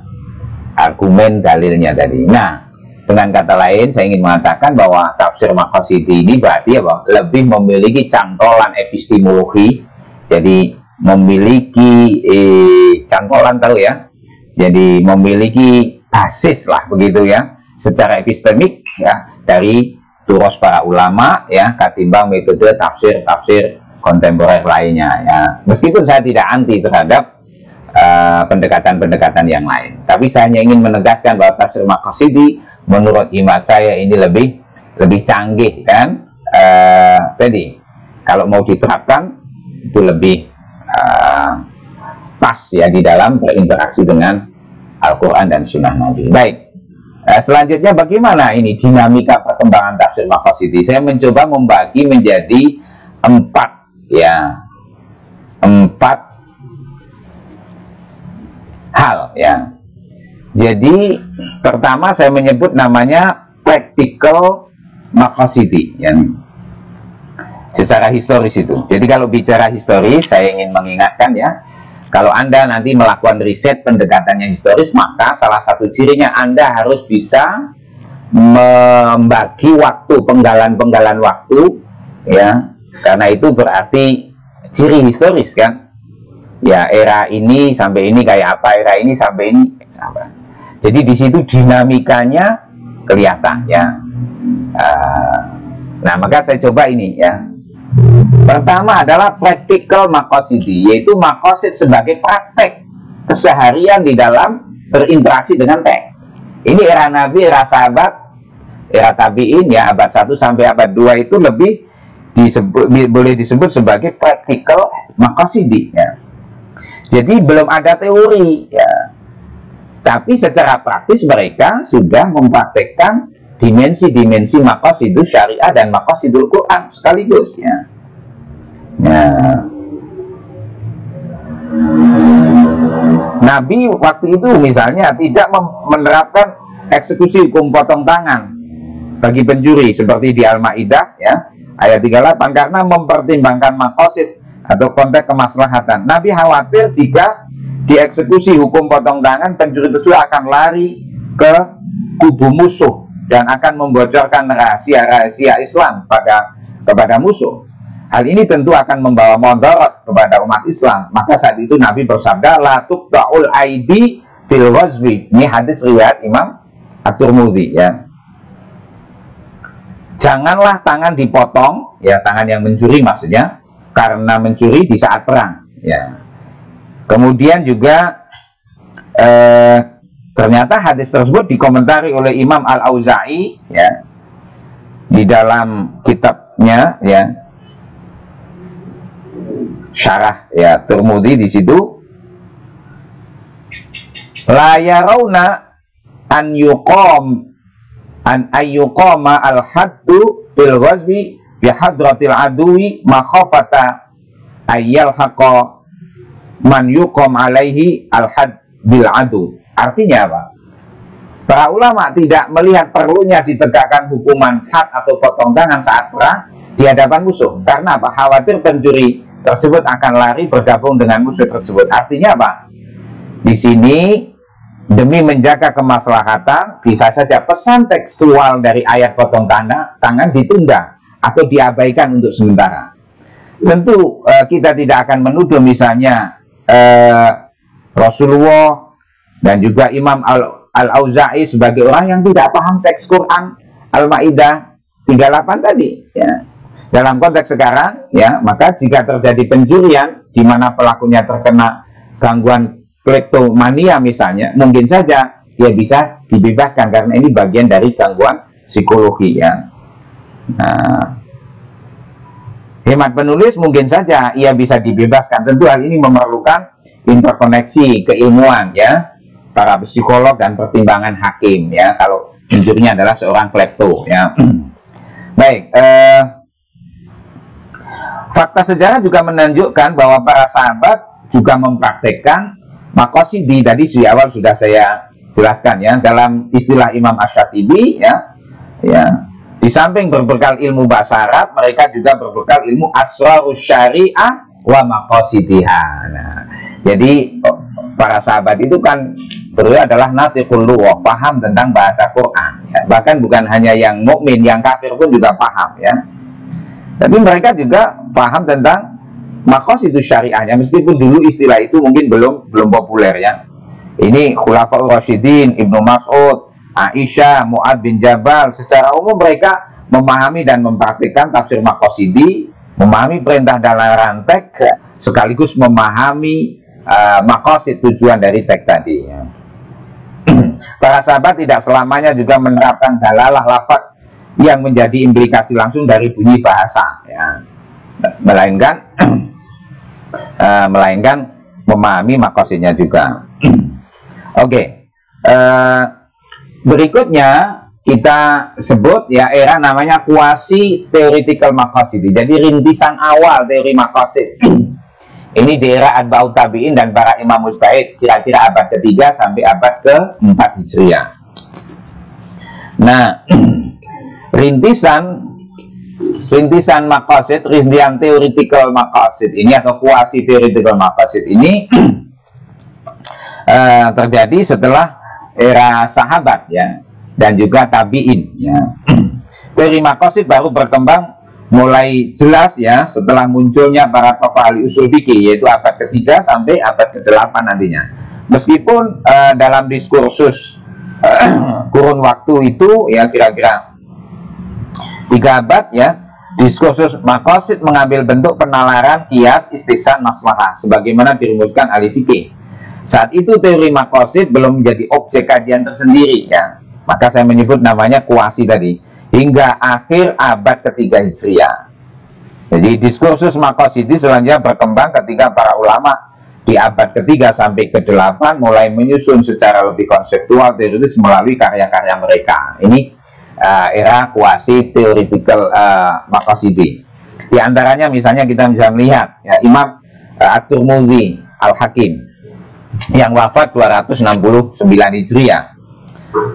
argumen dalilnya tadi. Nah dengan kata lain saya ingin mengatakan bahwa tafsir maqasidi ini berarti apa? Lebih memiliki cantolan epistemologi. Jadi memiliki cantolan, tahu ya, jadi memiliki basis lah begitu ya secara epistemik ya dari turos para ulama ya, ketimbang metode tafsir kontemporer lainnya ya. Meskipun saya tidak anti terhadap pendekatan-pendekatan yang lain, tapi saya hanya ingin menegaskan bahwa tafsir Maqasidi menurut imat saya ini lebih canggih dan tadi kalau mau diterapkan itu lebih pas ya di dalam berinteraksi dengan Al-Quran dan Sunnah Nabi. Baik. Selanjutnya bagaimana ini dinamika perkembangan tafsir Maqasidi? Saya mencoba membagi menjadi 4 hal ya. Jadi pertama saya menyebut namanya practical Maqasidi yang secara historis itu. Jadi kalau bicara historis saya ingin mengingatkan ya, kalau Anda nanti melakukan riset pendekatannya historis, maka salah satu cirinya Anda harus bisa membagi waktu, penggalan-penggalan waktu ya, karena itu berarti ciri historis kan ya, era ini sampai ini kayak apa, era ini sampai ini apa. Jadi di situ dinamikanya kelihatan ya. Nah maka saya coba ini ya. Pertama adalah practical Maqasidi, yaitu maqasid sebagai praktek keseharian di dalam berinteraksi dengan teks. Ini era Nabi, era sahabat, era tabi'in ya, abad 1 sampai abad 2 itu lebih boleh disebut sebagai practical Maqasidi ya. Jadi belum ada teori ya, tapi secara praktis mereka sudah mempraktekkan dimensi-dimensi maqasidus syariah dan maqasidul Quran sekaligus ya. Nah, Nabi waktu itu misalnya tidak menerapkan eksekusi hukum potong tangan bagi pencuri seperti di Al-Maidah ya, ayat 38 karena mempertimbangkan maqasid atau konteks kemaslahatan. Nabi khawatir jika dieksekusi hukum potong tangan, pencuri tersebut akan lari ke kubu musuh dan akan membocorkan rahasia-rahasia Islam kepada musuh. Hal ini tentu akan membawa mudarat kepada umat Islam. Maka saat itu Nabi bersabda, la tuqta'ul aidi fil ghazwi. Ini hadis riwayat Imam At-Tirmidzi ya. Janganlah tangan dipotong, ya tangan yang mencuri maksudnya, karena mencuri di saat perang ya. Kemudian juga ternyata hadis tersebut dikomentari oleh Imam Al-Auza'i ya di dalam kitabnya ya Syarah ya Tirmidzi. Di situ la yarawna an ayyuqama al-haddu fil ghazwi bi hadratil aduwi makhafata ayyal haqa man yuqam alaihi al-had bil adu. Artinya apa? Para ulama tidak melihat perlunya ditegakkan hukuman had atau potong tangan saat perang di hadapan musuh. Karena apa? Khawatir pencuri tersebut akan lari bergabung dengan musuh tersebut. Artinya apa? Di sini demi menjaga kemaslahatan, bisa saja pesan tekstual dari ayat potong tangan ditunda atau diabaikan untuk sementara. Tentu kita tidak akan menuduh misalnya Rasulullah dan juga Imam Al-Auza'i sebagai orang yang tidak paham teks Quran Al-Maidah 38 tadi ya. Dalam konteks sekarang ya, maka jika terjadi pencurian di mana pelakunya terkena gangguan kleptomania misalnya, mungkin saja dia bisa dibebaskan karena ini bagian dari gangguan psikologi ya. Nah, hemat penulis mungkin saja ia bisa dibebaskan. Tentu hal ini memerlukan interkoneksi keilmuan ya, para psikolog dan pertimbangan hakim ya, kalau pencurinya adalah seorang klepto ya. Baik, fakta sejarah juga menunjukkan bahwa para sahabat juga mempraktekkan maqasidi. Tadi di awal sudah saya jelaskan ya, dalam istilah Imam Asy-Syatibi ya, di samping berbekal ilmu bahasa Arab, mereka juga berbekal ilmu asrarus syariah wa maqasidiha. Nah, jadi para sahabat itu kan beliau adalah natiqul lughah, paham tentang bahasa Quran ya. Bahkan bukan hanya yang mukmin, yang kafir pun juga paham ya. Tapi mereka juga paham tentang maqasidus syariahnya, meskipun dulu istilah itu mungkin belum populer ya. Ini Khulafaur Rasyidin, Ibnu Mas'ud, Aisyah, Mu'ad bin Jabal, secara umum mereka memahami dan mempraktikkan tafsir maqasidi Memahami perintah dan larangan teks sekaligus memahami maqasid, tujuan dari teks tadi. Ya. Para sahabat tidak selamanya juga menerapkan dalalah lafaz yang menjadi implikasi langsung dari bunyi bahasa, ya. melainkan memahami maqasidnya juga. Oke. Berikutnya kita sebut ya era namanya quasi theoretical maqasid. Jadi rintisan awal teori maqasid. Ini di era Atba'ut Tabi'in dan para imam mujtahid kira-kira abad ke-3 sampai abad ke-4 Hijriah. Nah, rintisan maqasid, rintisan theoretical maqasid ini atau quasi theoretical maqasid ini terjadi setelah era sahabat ya, dan juga tabi'in ya. Teori maqasid baru berkembang mulai jelas ya setelah munculnya para tokoh ahli usul fikih, yaitu abad ke-3 sampai abad ke-8 nantinya. Meskipun dalam diskursus kurun waktu itu ya kira-kira 3 abad ya, diskursus maqasid mengambil bentuk penalaran, qiyas, istisna, maslahah sebagaimana dirumuskan ahli fikih. Saat itu teori maqasid belum menjadi objek kajian tersendiri ya. Maka saya menyebut namanya quasi tadi, hingga akhir abad ke-3 Hijriah. Jadi diskursus maqasidi selanjutnya berkembang ketika para ulama di abad ke-3 sampai ke-8 mulai menyusun secara lebih konseptual teoritis melalui karya-karya mereka. Ini era quasi theoretical maqasidi. Di antaranya misalnya kita bisa melihat ya, Imam At-Tirmidzi Al-Hakim yang wafat 269 Hijriah.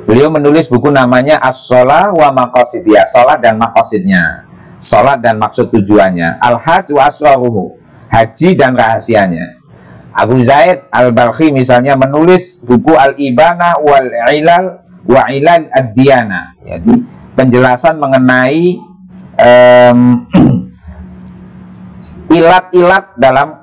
Beliau menulis buku namanya As-Shalah wa Maqasidiyah, salat dan maqasidnya, salat dan maksud tujuannya, Al-Hajj wa Asraruhu, haji dan rahasianya. Abu Zaid Al-Balkhi misalnya menulis buku Al-Ibanah wal Ilal wa Ilal Ad-Diyanah, jadi penjelasan mengenai ilat-ilat dalam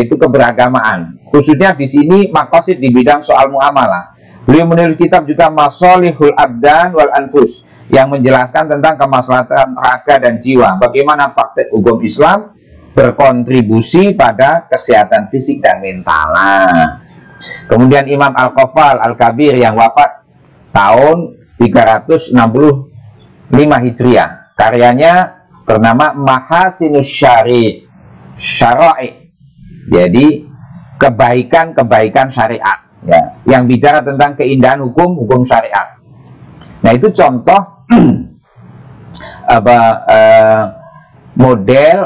keberagamaan, khususnya di sini maqasid di bidang soal muamalah. Beliau menulis kitab juga Masalihul Abdan wal Anfus yang menjelaskan tentang kemaslahatan raga dan jiwa, bagaimana praktek hukum Islam berkontribusi pada kesehatan fisik dan mental. Kemudian Imam Al-Qafal Al-Kabir yang wafat tahun 365 Hijriah, karyanya bernama Mahasinus Syara'i, jadi kebaikan-kebaikan syariat ya, yang bicara tentang keindahan hukum syariat. Nah, itu contoh model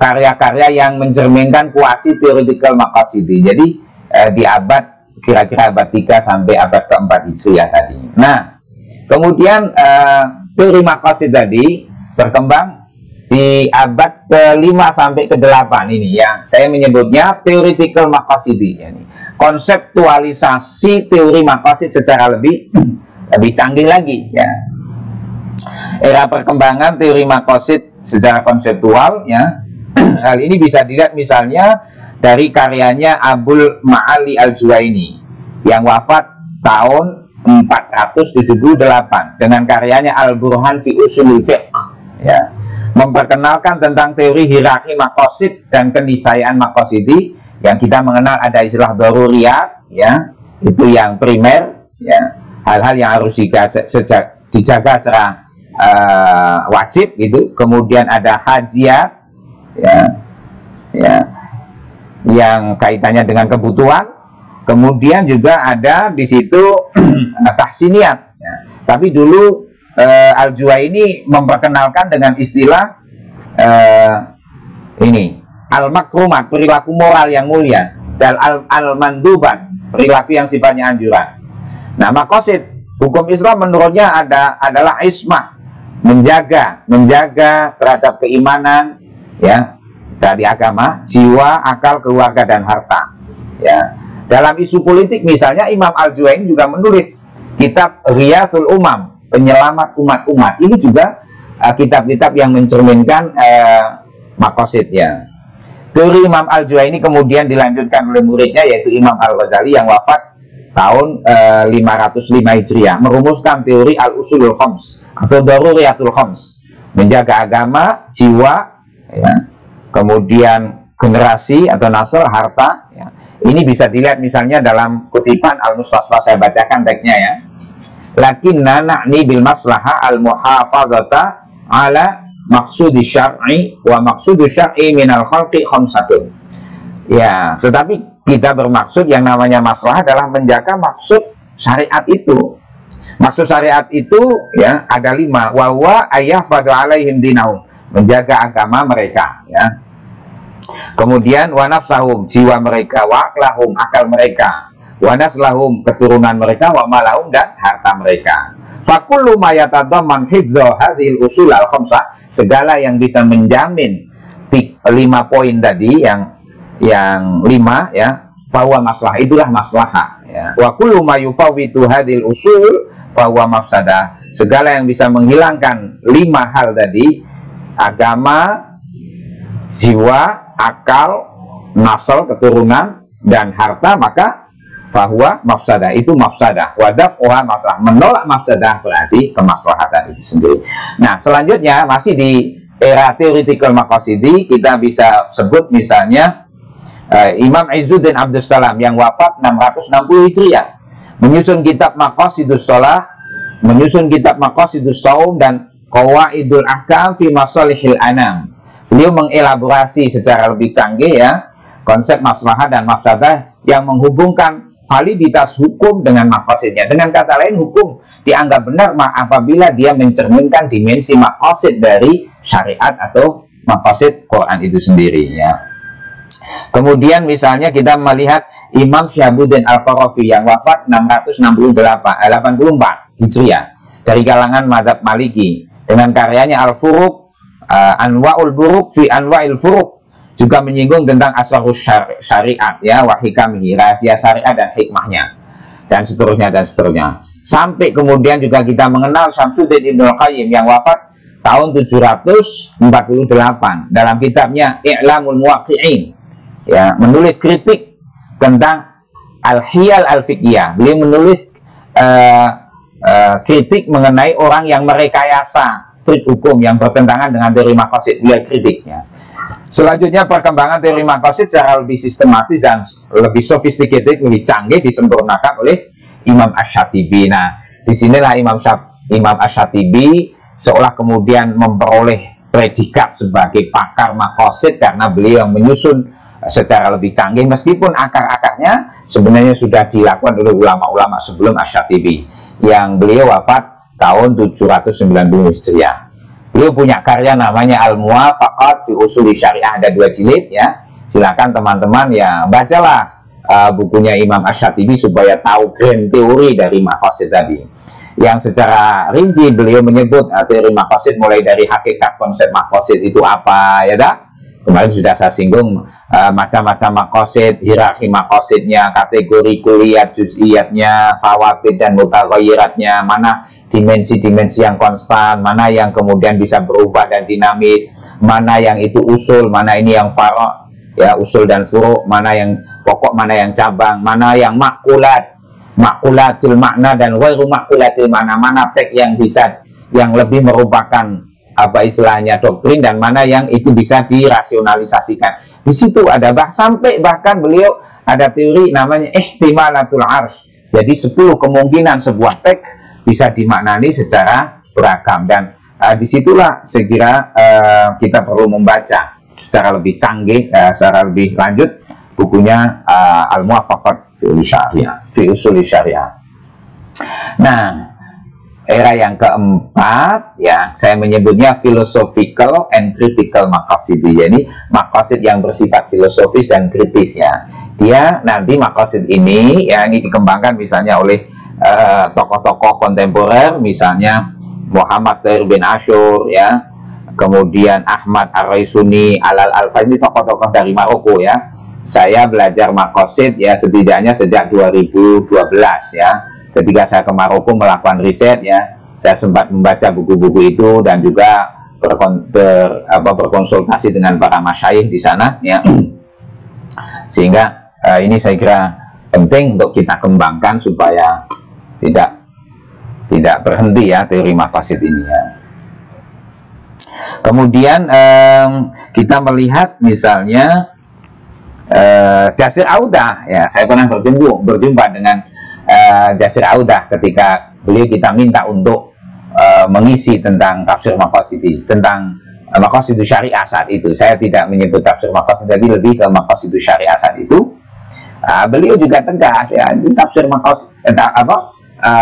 karya-karya yang mencerminkan quasi theoretical maqasidi. Jadi di abad kira-kira abad 3 sampai abad ke-4 Hijriah tadi. Nah, kemudian teori maqasid tadi berkembang di abad ke-5 sampai ke-8 ini ya. Saya menyebutnya theoretical maqasidi, yani konseptualisasi teori maqasid secara lebih canggih lagi ya. Era perkembangan teori maqasid secara konseptual ya. Hal ini bisa dilihat misalnya dari karyanya Abul Ma'ali Al-Juwaini yang wafat tahun 478 dengan karyanya Al-Burhan fi Usulul Fiqh ya, memperkenalkan tentang teori hierarki maqasid dan keniscayaan maqasidi. Yang kita mengenal ada istilah daruriyat ya, itu yang primer ya, hal-hal yang harus dijaga secara wajib gitu. Kemudian ada hajiat ya, yang kaitannya dengan kebutuhan. Kemudian juga ada di situ tahsiniyat ya. Tapi dulu Al-Juwaini memperkenalkan dengan istilah ini al-makrumat, perilaku moral yang mulia, dan al-mandubat, perilaku yang sifatnya anjuran. Nah, maqasid hukum Islam menurutnya adalah ismah, menjaga terhadap keimanan ya, dari agama, jiwa, akal, keluarga, dan harta ya. Dalam isu politik misalnya Imam Al-Juwaini juga menulis kitab Riyathul Umam, penyelamat umat-umat. Ini juga kitab-kitab yang mencerminkan maqasid ya. Teori Imam Al-Juwaini kemudian dilanjutkan oleh muridnya yaitu Imam Al-Ghazali yang wafat tahun 505 Hijriah, merumuskan teori Al-Usulul Khams atau Daruriyatul Khams, menjaga agama, jiwa, ya, kemudian generasi atau nasl, harta, ya. Ini bisa dilihat misalnya dalam kutipan Al-Mustasfa, saya bacakan teksnya ya. Lakinna na'ni bil maslaha al-muhafadzata ala maksudi syar'i wa maksudi syar'i minal khalqi khamsatun. Ya, tetapi kita bermaksud yang namanya masalah adalah menjaga maksud syariat itu. Maksud syariat itu ya ada 5. Wa huwa ayyahfadhu alaihim dinahum, menjaga agama mereka ya. Kemudian wa nafsahum, jiwa mereka, wa aklahum, akal mereka, wa naslahum, keturunan mereka, wa malahum, dan harta mereka. Fakullu ma yatadamman hifdhu hadhil usul al-khamsah, segala yang bisa menjamin 5 poin tadi yang 5 ya, fahuwa maslahah, itulah maslahah ya. Wa kullu ma yufawwitu hadhil usul fahuwa mafsadah, segala yang bisa menghilangkan 5 hal tadi, agama, jiwa, akal, nasl, keturunan, dan harta, maka fahuwa mafsadah, itu mafsadah. Wadaf oha mafsadah, menolak mafsadah berarti kemaslahatan itu sendiri. Nah, selanjutnya masih di era theoretical maqasidi, kita bisa sebut misalnya Imam Izzuddin Abdus Salam yang wafat 660 Hijriah, menyusun kitab Maqasidus Shalah, menyusun kitab Maqasidus Shaum, dan Qawaidul Ahkam fi Masalihil Anam. Beliau mengelaborasi secara lebih canggih ya konsep maslahah dan mafsadah yang menghubungkan validitas hukum dengan maqasidnya. Dengan kata lain, hukum dianggap benar apabila dia mencerminkan dimensi maqasid dari syariat atau maqasid Quran itu sendiri ya. Kemudian misalnya kita melihat Imam Syihabuddin Al-Qarafi yang wafat 684 Hijriah dari kalangan mazhab Maliki, dengan karyanya Al-Furuq, Anwa'ul Buruq fi Anwa'il Furuq, juga menyinggung tentang asrarus syariat ya, wa hikamihi, rahasia syariat dan hikmahnya, dan seterusnya dan seterusnya. Sampai kemudian juga kita mengenal Syamsuddin Ibnul Qayyim yang wafat tahun 748 dalam kitabnya I'lamul Muwaqqi'in ya, menulis kritik tentang al-hiyal al-fiqhiyah. Beliau menulis kritik mengenai orang yang merekayasa trik hukum yang bertentangan dengan teori maqasid, beliau kritiknya. Selanjutnya perkembangan teori maqasid secara lebih sistematis dan lebih sophisticated, lebih canggih, disempurnakan oleh Imam Asy-Syatibi. Nah, disinilah Imam Asy-Syatibi seolah kemudian memperoleh predikat sebagai pakar maqasid karena beliau yang menyusun secara lebih canggih, meskipun akar-akarnya sebenarnya sudah dilakukan oleh ulama-ulama sebelum Asy-Syatibi yang beliau wafat tahun 790 Hijriah. Beliau punya karya namanya Al-Muwafaqat fi Usuli Syariah, ada 2 jilid ya. Silakan teman-teman ya bacalah bukunya Imam Asy-Syatibi supaya tahu grand teori dari maqasid tadi. Yang secara rinci beliau menyebut teori maqasid mulai dari hakikat konsep maqasid itu apa ya dah. Kemarin sudah saya singgung macam-macam maqasid, hierarki maqasidnya, kategori kuliat, juz'iyatnya, fawaqid dan mutaghayyiratnya, mana dimensi-dimensi yang konstan, mana yang kemudian bisa berubah dan dinamis, mana yang itu usul, mana ini yang faro' ya, usul dan furu', mana yang pokok, mana yang cabang, mana yang makulat, makulatul makna dan ghairu makulatul makna, mana teks yang bisa, yang lebih merupakan apa istilahnya doktrin, dan mana yang itu bisa dirasionalisasikan. Di situ ada sampai bahkan beliau ada teori namanya ihtimalatul arsy. Jadi 10 kemungkinan sebuah teks bisa dimaknani secara beragam, dan disitulah saya kira kita perlu membaca secara lebih canggih, secara lebih lanjut bukunya Al-Muwafaqat fi Usuli Syariah. Nah, era yang keempat ya, saya menyebutnya philosophical and critical maqasidi. Jadi maqasid yang bersifat filosofis dan kritis ya. Dia nanti maqasid ini ya, ini dikembangkan misalnya oleh tokoh-tokoh kontemporer, misalnya Muhammad Tahir bin Asyur ya, kemudian Ahmad Ar-Raisuni, Al-Alfa, ini tokoh-tokoh dari Maroko ya. Saya belajar maqasid ya setidaknya sejak 2012 ya. Ketika saya ke Maroko melakukan riset ya, saya sempat membaca buku-buku itu dan juga berkonsultasi dengan para masyayikh di sana ya. Sehingga ini saya kira penting untuk kita kembangkan supaya tidak berhenti ya teori maqasid ini ya. Kemudian kita melihat misalnya Jasir Audah, ya saya pernah berjumpa dengan Jasir Audah ketika beliau kita minta untuk mengisi tentang tafsir maqasidi, tentang maqasidu syariah saat itu. Saya tidak menyebut tafsir maqasid, tapi lebih ke maqasidu syariah saat itu. Beliau juga tegas ya, tafsir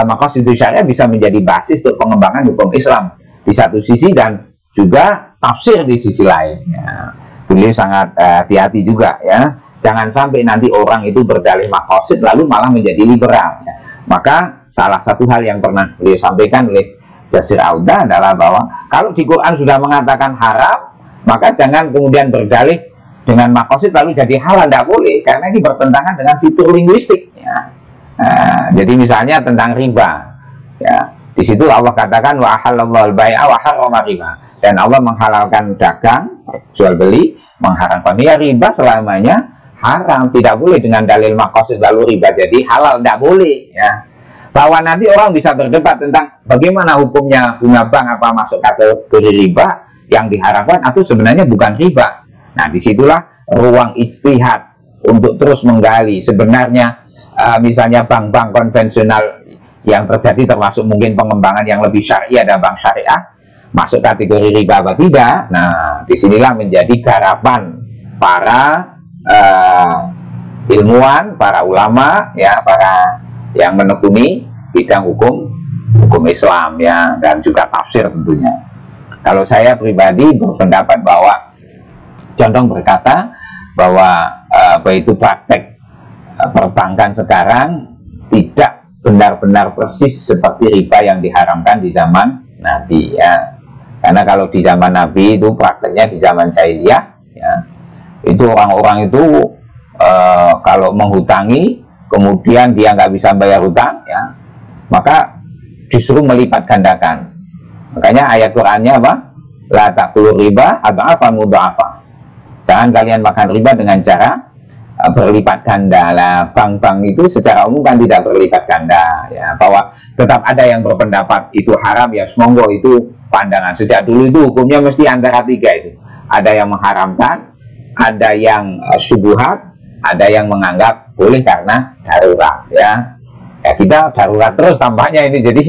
maqasidu syariah bisa menjadi basis untuk pengembangan hukum Islam di satu sisi dan juga tafsir di sisi lain. Ya. Beliau sangat hati-hati juga ya. Jangan sampai nanti orang itu berdalih maqasid lalu malah menjadi liberal. Ya. Maka salah satu hal yang pernah beliau sampaikan oleh Jasir Audah adalah bahwa kalau di Quran sudah mengatakan haram, maka jangan kemudian berdalih dengan maqasid lalu jadi halal, tidak boleh, karena ini bertentangan dengan fitur linguistik. Ya. Jadi misalnya tentang riba, ya, di situ Allah katakan wa ahallallahu al-bai'a wa harrama riba, dan Allah menghalalkan dagang, jual beli, mengharamkan ya riba selamanya haram, tidak boleh dengan dalil maqasid lalu riba jadi halal, tidak boleh. Ya. Bahwa nanti orang bisa berdebat tentang bagaimana hukumnya bunga bank, apa masuk kategori riba yang diharapkan atau sebenarnya bukan riba. Nah, disitulah ruang ijtihad untuk terus menggali sebenarnya misalnya bank-bank konvensional yang terjadi, termasuk mungkin pengembangan yang lebih syariah dan bank syariah, masuk kategori riba apa tidak. Nah, disinilah menjadi garapan para ilmuwan, para ulama, ya, para yang menekuni bidang hukum Islam, ya, dan juga tafsir tentunya. Kalau saya pribadi berpendapat bahwa condong berkata bahwa itu praktek perbankan sekarang tidak benar-benar persis seperti riba yang diharamkan di zaman Nabi, ya. Karena kalau di zaman Nabi itu prakteknya di zaman jahiliyah, ya, itu orang-orang itu kalau menghutangi kemudian dia nggak bisa bayar hutang, ya, maka justru melipat gandakan. Makanya ayat Qur'annya apa? La ta'kulu riba adha'afan mudha'afa. Jangan kalian makan riba dengan cara berlipat ganda. Lah, bank-bank itu secara umum kan tidak berlipat ganda, ya. Bahwa tetap ada yang berpendapat itu haram, ya semonggo, itu pandangan sejak dulu itu hukumnya mesti antara tiga itu. Ada yang mengharamkan, ada yang syubhat, ada yang menganggap boleh karena darurat, ya. Kita darurat terus tampaknya ini. Jadi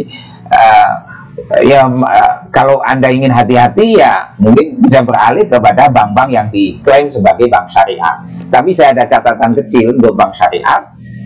kalau Anda ingin hati-hati, ya mungkin bisa beralih kepada bank-bank yang diklaim sebagai bank syariah. Tapi saya ada catatan kecil untuk bank syariah.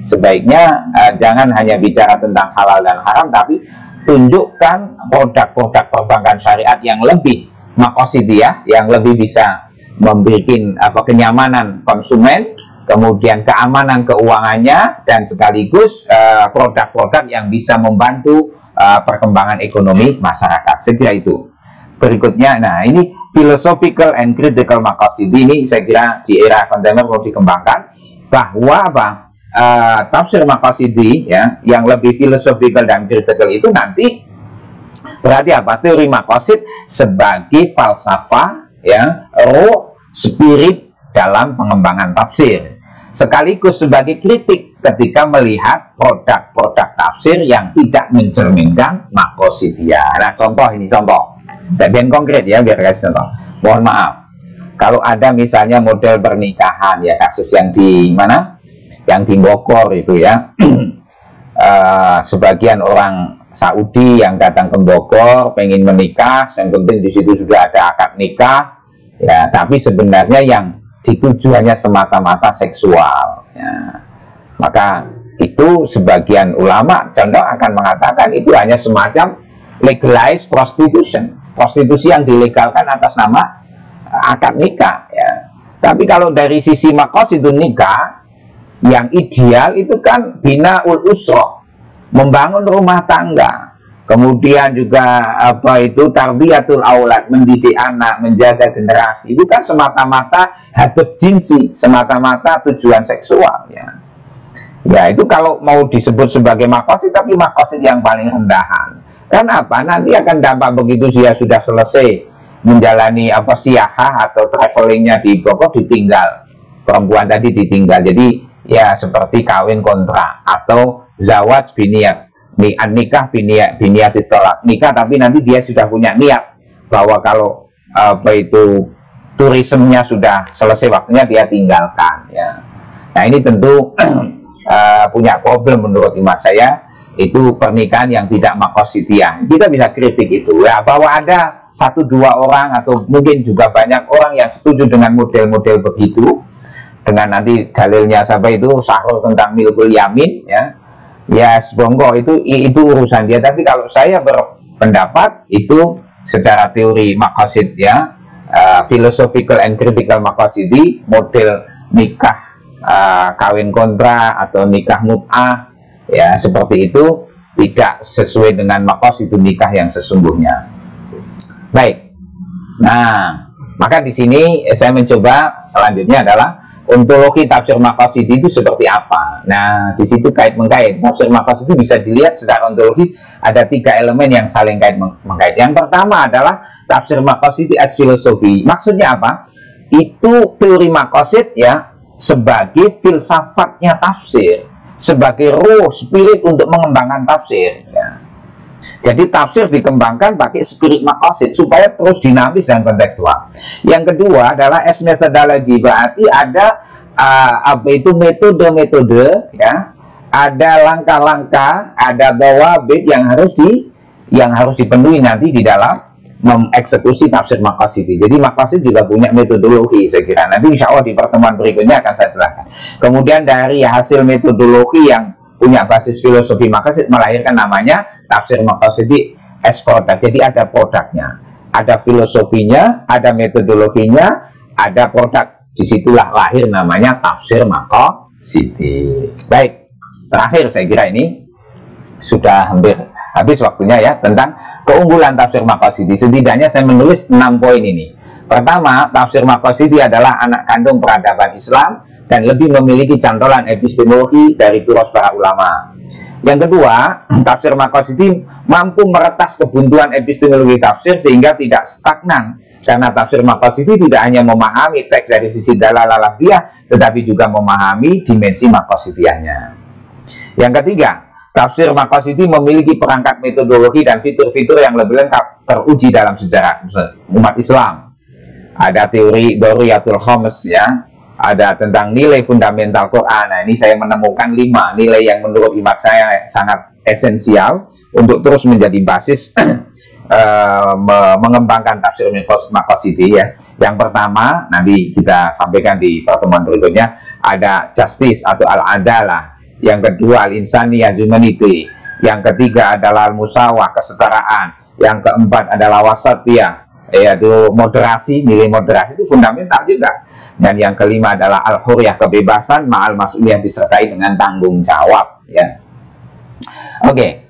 Sebaiknya jangan hanya bicara tentang halal dan haram, tapi tunjukkan produk-produk perbankan syariat yang lebih maqasidiyah, yang lebih bisa memberikan kenyamanan konsumen, kemudian keamanan keuangannya, dan sekaligus produk-produk yang bisa membantu perkembangan ekonomi masyarakat. Saya kira itu. Berikutnya, nah ini philosophical and critical maqasidi, ini saya kira di era kontemporer perlu dikembangkan, bahwa tafsir maqasidi, ya, yang lebih philosophical dan critical itu nanti berarti apa? Teori maqasid sebagai falsafah, ya, ruh, spirit dalam pengembangan tafsir, sekaligus sebagai kritik ketika melihat produk-produk tafsir yang tidak mencerminkan maqasidiyah. Nah, contoh ini, contoh saya biar konkret, ya, biar kasih contoh. Mohon maaf, kalau ada misalnya model pernikahan, ya, kasus yang di mana, yang di Bogor itu, ya, sebagian orang Saudi yang datang ke Bogor pengen menikah, yang penting di situ sudah ada akad nikah, ya, tapi sebenarnya yang ditujuannya semata-mata seksual, ya. Maka itu sebagian ulama condong akan mengatakan itu hanya semacam legalized prostitution, prostitusi yang dilegalkan atas nama akad nikah, ya. Tapi kalau dari sisi maqasid itu nikah yang ideal itu kan binaul usrah, membangun rumah tangga, kemudian juga tarbiyatul aulad, mendidik anak, menjaga generasi. Itu kan semata-mata hadaf jinsi, semata-mata tujuan seksual, ya. Ya, itu kalau mau disebut sebagai maqasid, tapi maqasid yang paling rendahan. Kenapa? Nanti akan dampak begitu dia sudah selesai menjalani siyahah atau travelingnya di Bogor, ditinggal perempuan tadi, ditinggal. Jadi ya seperti kawin kontrak atau zawaj biniyat, nikah biniyat ditolak, nikah tapi nanti dia sudah punya niat bahwa kalau apa itu turismenya sudah selesai waktunya dia tinggalkan ya. Nah ini tentu punya problem menurut imat saya, itu pernikahan yang tidak makositiah. Kita bisa kritik itu ya, bahwa ada 1-2 orang atau mungkin juga banyak orang yang setuju dengan model-model begitu, dengan nanti dalilnya sampai itu sahur tentang milkul yamin ya. Ya sebongko itu urusan dia, tapi kalau saya berpendapat itu secara teori makosid ya, philosophical and critical makosidi, model nikah kawin kontra atau nikah mut'ah ya, seperti itu tidak sesuai dengan makosid nikah yang sesungguhnya. Baik, nah maka di sini saya mencoba selanjutnya adalah ontologi tafsir makosid itu seperti apa. Nah di situ kait-mengkait tafsir makosid itu bisa dilihat secara ontologis, ada 3 elemen yang saling kait-mengkait. Yang pertama adalah tafsir makosid as filosofi. Maksudnya apa? Itu teori makosid ya, sebagai filsafatnya tafsir, sebagai ruh spirit untuk mengembangkan tafsir ya. Jadi tafsir dikembangkan pakai spirit makosid supaya terus dinamis dan kontekstual. Yang kedua adalah as methodology, berarti ada apa itu metode-metode ya, ada langkah-langkah, ada dawabit yang harus dipenuhi nanti di dalam mengeksekusi tafsir makosid. Jadi makosid juga punya metodologi, saya kira nanti insya Allah di pertemuan berikutnya akan saya jelaskan. Kemudian dari hasil metodologi yang punya basis filosofi makosid melahirkan namanya tafsir makosid as product. Jadi ada produknya, ada filosofinya, ada metodologinya, ada produk. Disitulah lahir namanya tafsir makosid. Baik, terakhir saya kira ini sudah hampir habis waktunya ya, tentang keunggulan tafsir makosid. Setidaknya saya menulis 6 poin ini. Pertama, tafsir makosid adalah anak kandung peradaban Islam dan lebih memiliki cantolan epistemologi dari turos para ulama. Yang kedua, tafsir makosid mampu meretas kebuntuan epistemologi tafsir sehingga tidak stagnan, karena tafsir makosid tidak hanya memahami teks dari sisi dalalah lafziyah, tetapi juga memahami dimensi makosidiahnya. Yang ketiga, tafsir makosid memiliki perangkat metodologi dan fitur-fitur yang lebih lengkap teruji dalam sejarah umat Islam. Ada teori Doriyatul Khomes ya, ada tentang nilai fundamental Quran. Nah ini saya menemukan 5 nilai yang menurut imat saya sangat esensial untuk terus menjadi basis mengembangkan tafsir makosid ya. Yang pertama nanti kita sampaikan di pertemuan berikutnya, ada justice atau al-adalah. Yang kedua al-insaniyah, humanity. Yang ketiga adalah al-musawah, kesetaraan. Yang keempat adalah wasatiyah, yaitu moderasi. Nilai moderasi itu fundamental juga. Dan yang kelima adalah al-huriyah, kebebasan ma'al mas'uliyah, disertai dengan tanggung jawab ya. Oke.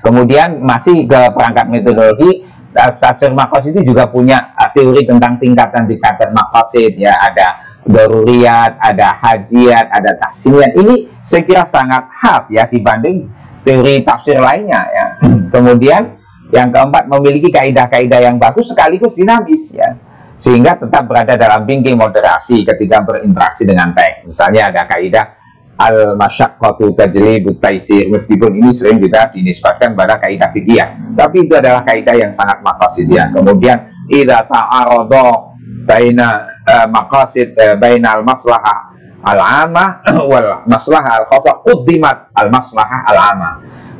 Kemudian masih ke perangkat metodologi, tafsir makosid itu juga punya teori tentang tingkatan-tingkatan makosid ya. Ada daruriyat, ada hajiat, ada tahsiniyat. Ini saya kira sangat khas ya dibanding teori tafsir lainnya ya. Kemudian yang keempat, memiliki kaidah-kaidah yang bagus sekaligus dinamis ya, sehingga tetap berada dalam pinggir moderasi ketika berinteraksi dengan teks. Misalnya ada kaidah al-masyaqqatu tajlibut taisir, meskipun ini sering juga dinisbatkan pada kaidah fikih, tapi itu adalah kaidah yang sangat maqasidiyah. Kemudian idza ta'arada baina maqasid bainal maslahah al-'amah wal maslahah al-khassah quddimat al-maslahah al-'amah.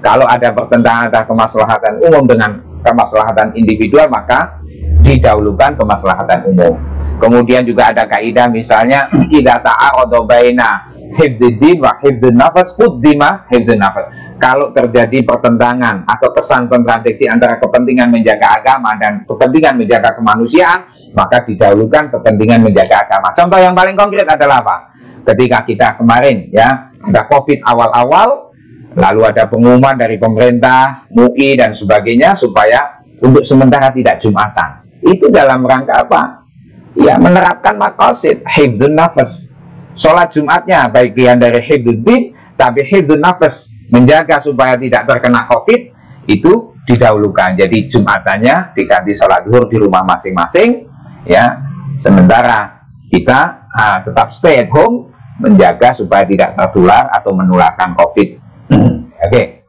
Kalau ada pertentangan antara kemaslahatan umum dengan kemaslahatan individual, maka didahulukan kemaslahatan umum. Kemudian juga ada kaidah misalnya idza ta'arada baina hifdzuddin wa hifdzun nafas quddima hifdzun nafas. Kalau terjadi pertentangan atau kesan kontradiksi antara kepentingan menjaga agama dan kepentingan menjaga kemanusiaan, maka didahulukan kepentingan menjaga agama. Contoh yang paling konkret adalah apa? Ketika kita kemarin ya ada COVID awal-awal, lalu ada pengumuman dari pemerintah, MUI dan sebagainya supaya untuk sementara tidak Jumatan. Itu dalam rangka apa? Ya menerapkan maqasid hifdzun nafas. Sholat Jumatnya bagian dari hifdzuddin, tapi hifdzun nafas, menjaga supaya tidak terkena COVID, itu didahulukan. Jadi Jumatannya diganti sholat zuhur di rumah masing-masing ya. Sementara kita tetap stay at home, menjaga supaya tidak tertular atau menularkan COVID. Oke.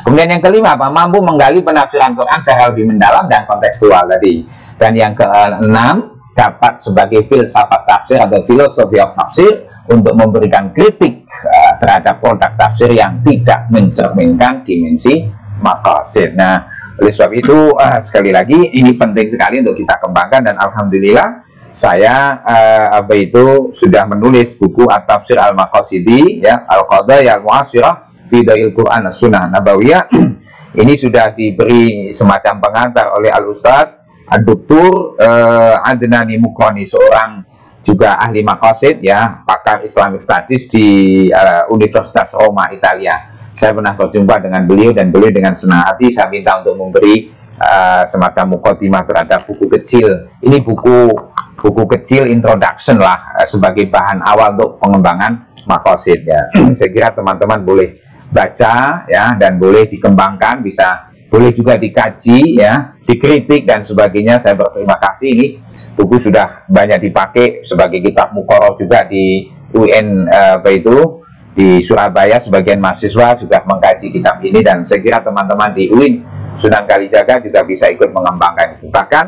Kemudian yang kelima apa? Mampu menggali penafsiran Quran secara lebih mendalam dan kontekstual tadi. Dan yang keenam, dapat sebagai filsafat tafsir atau filosofi of tafsir untuk memberikan kritik terhadap produk tafsir yang tidak mencerminkan dimensi maqasid. Nah, oleh sebab itu sekali lagi ini penting sekali untuk kita kembangkan, dan alhamdulillah saya sudah menulis buku At-Tafsir Al-Maqasidi, ya, Al-Qadaya Al-Mu'asirah fi Dail Quran As-Sunnah Nabawiyah. Ini sudah diberi semacam pengantar oleh Al-Ustadz Ad-Doktur Adnani Mukroni, seorang juga ahli maqasid, ya, pakar Islamic Studies di Universitas Roma, Italia. Saya pernah berjumpa dengan beliau, dan beliau dengan senang hati saya minta untuk memberi semacam muqaddimah terhadap buku kecil. Ini buku kecil introduction lah, sebagai bahan awal untuk pengembangan maqasid, ya. Saya kira teman-teman boleh baca, ya, dan boleh dikembangkan, boleh juga dikaji, ya, dikritik dan sebagainya. Saya berterima kasih, ini buku sudah banyak dipakai sebagai kitab muqarrar juga di UN di Surabaya. Sebagian mahasiswa sudah mengkaji kitab ini, dan saya kira teman-teman di UIN Sunan Kalijaga juga bisa ikut mengembangkan itu. Bahkan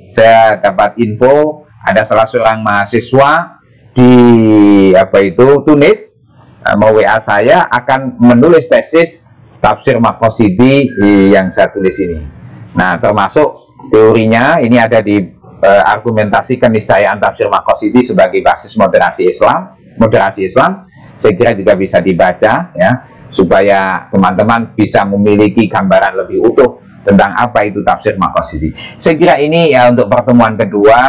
saya dapat info ada salah seorang mahasiswa di Tunis mau WA saya akan menulis tesis tafsir Maqasidi yang saya tulis ini. Nah, termasuk teorinya ini ada di argumentasi keniscayaan tafsir Maqasidi sebagai basis moderasi Islam. Saya kira juga bisa dibaca, ya, supaya teman-teman bisa memiliki gambaran lebih utuh tentang apa itu tafsir Maqasidi. Saya kira ini, ya, untuk pertemuan kedua.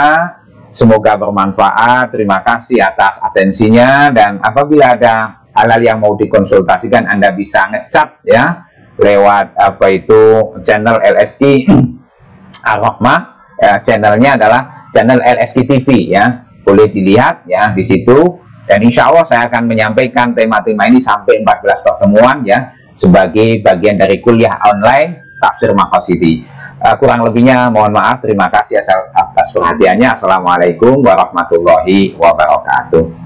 Semoga bermanfaat. Terima kasih atas atensinya, dan apabila ada hal-hal yang mau dikonsultasikan, Anda bisa ngecat, ya, lewat channel LSI Ar-Rahmah. Channelnya adalah channel LSI TV, ya, boleh dilihat, ya, di situ. Dan insya Allah saya akan menyampaikan tema-tema ini sampai 14 pertemuan, ya, sebagai bagian dari kuliah online tafsir Maqasidi. Kurang lebihnya mohon maaf. Terima kasih atas perhatiannya. Assalamualaikum warahmatullahi wabarakatuh.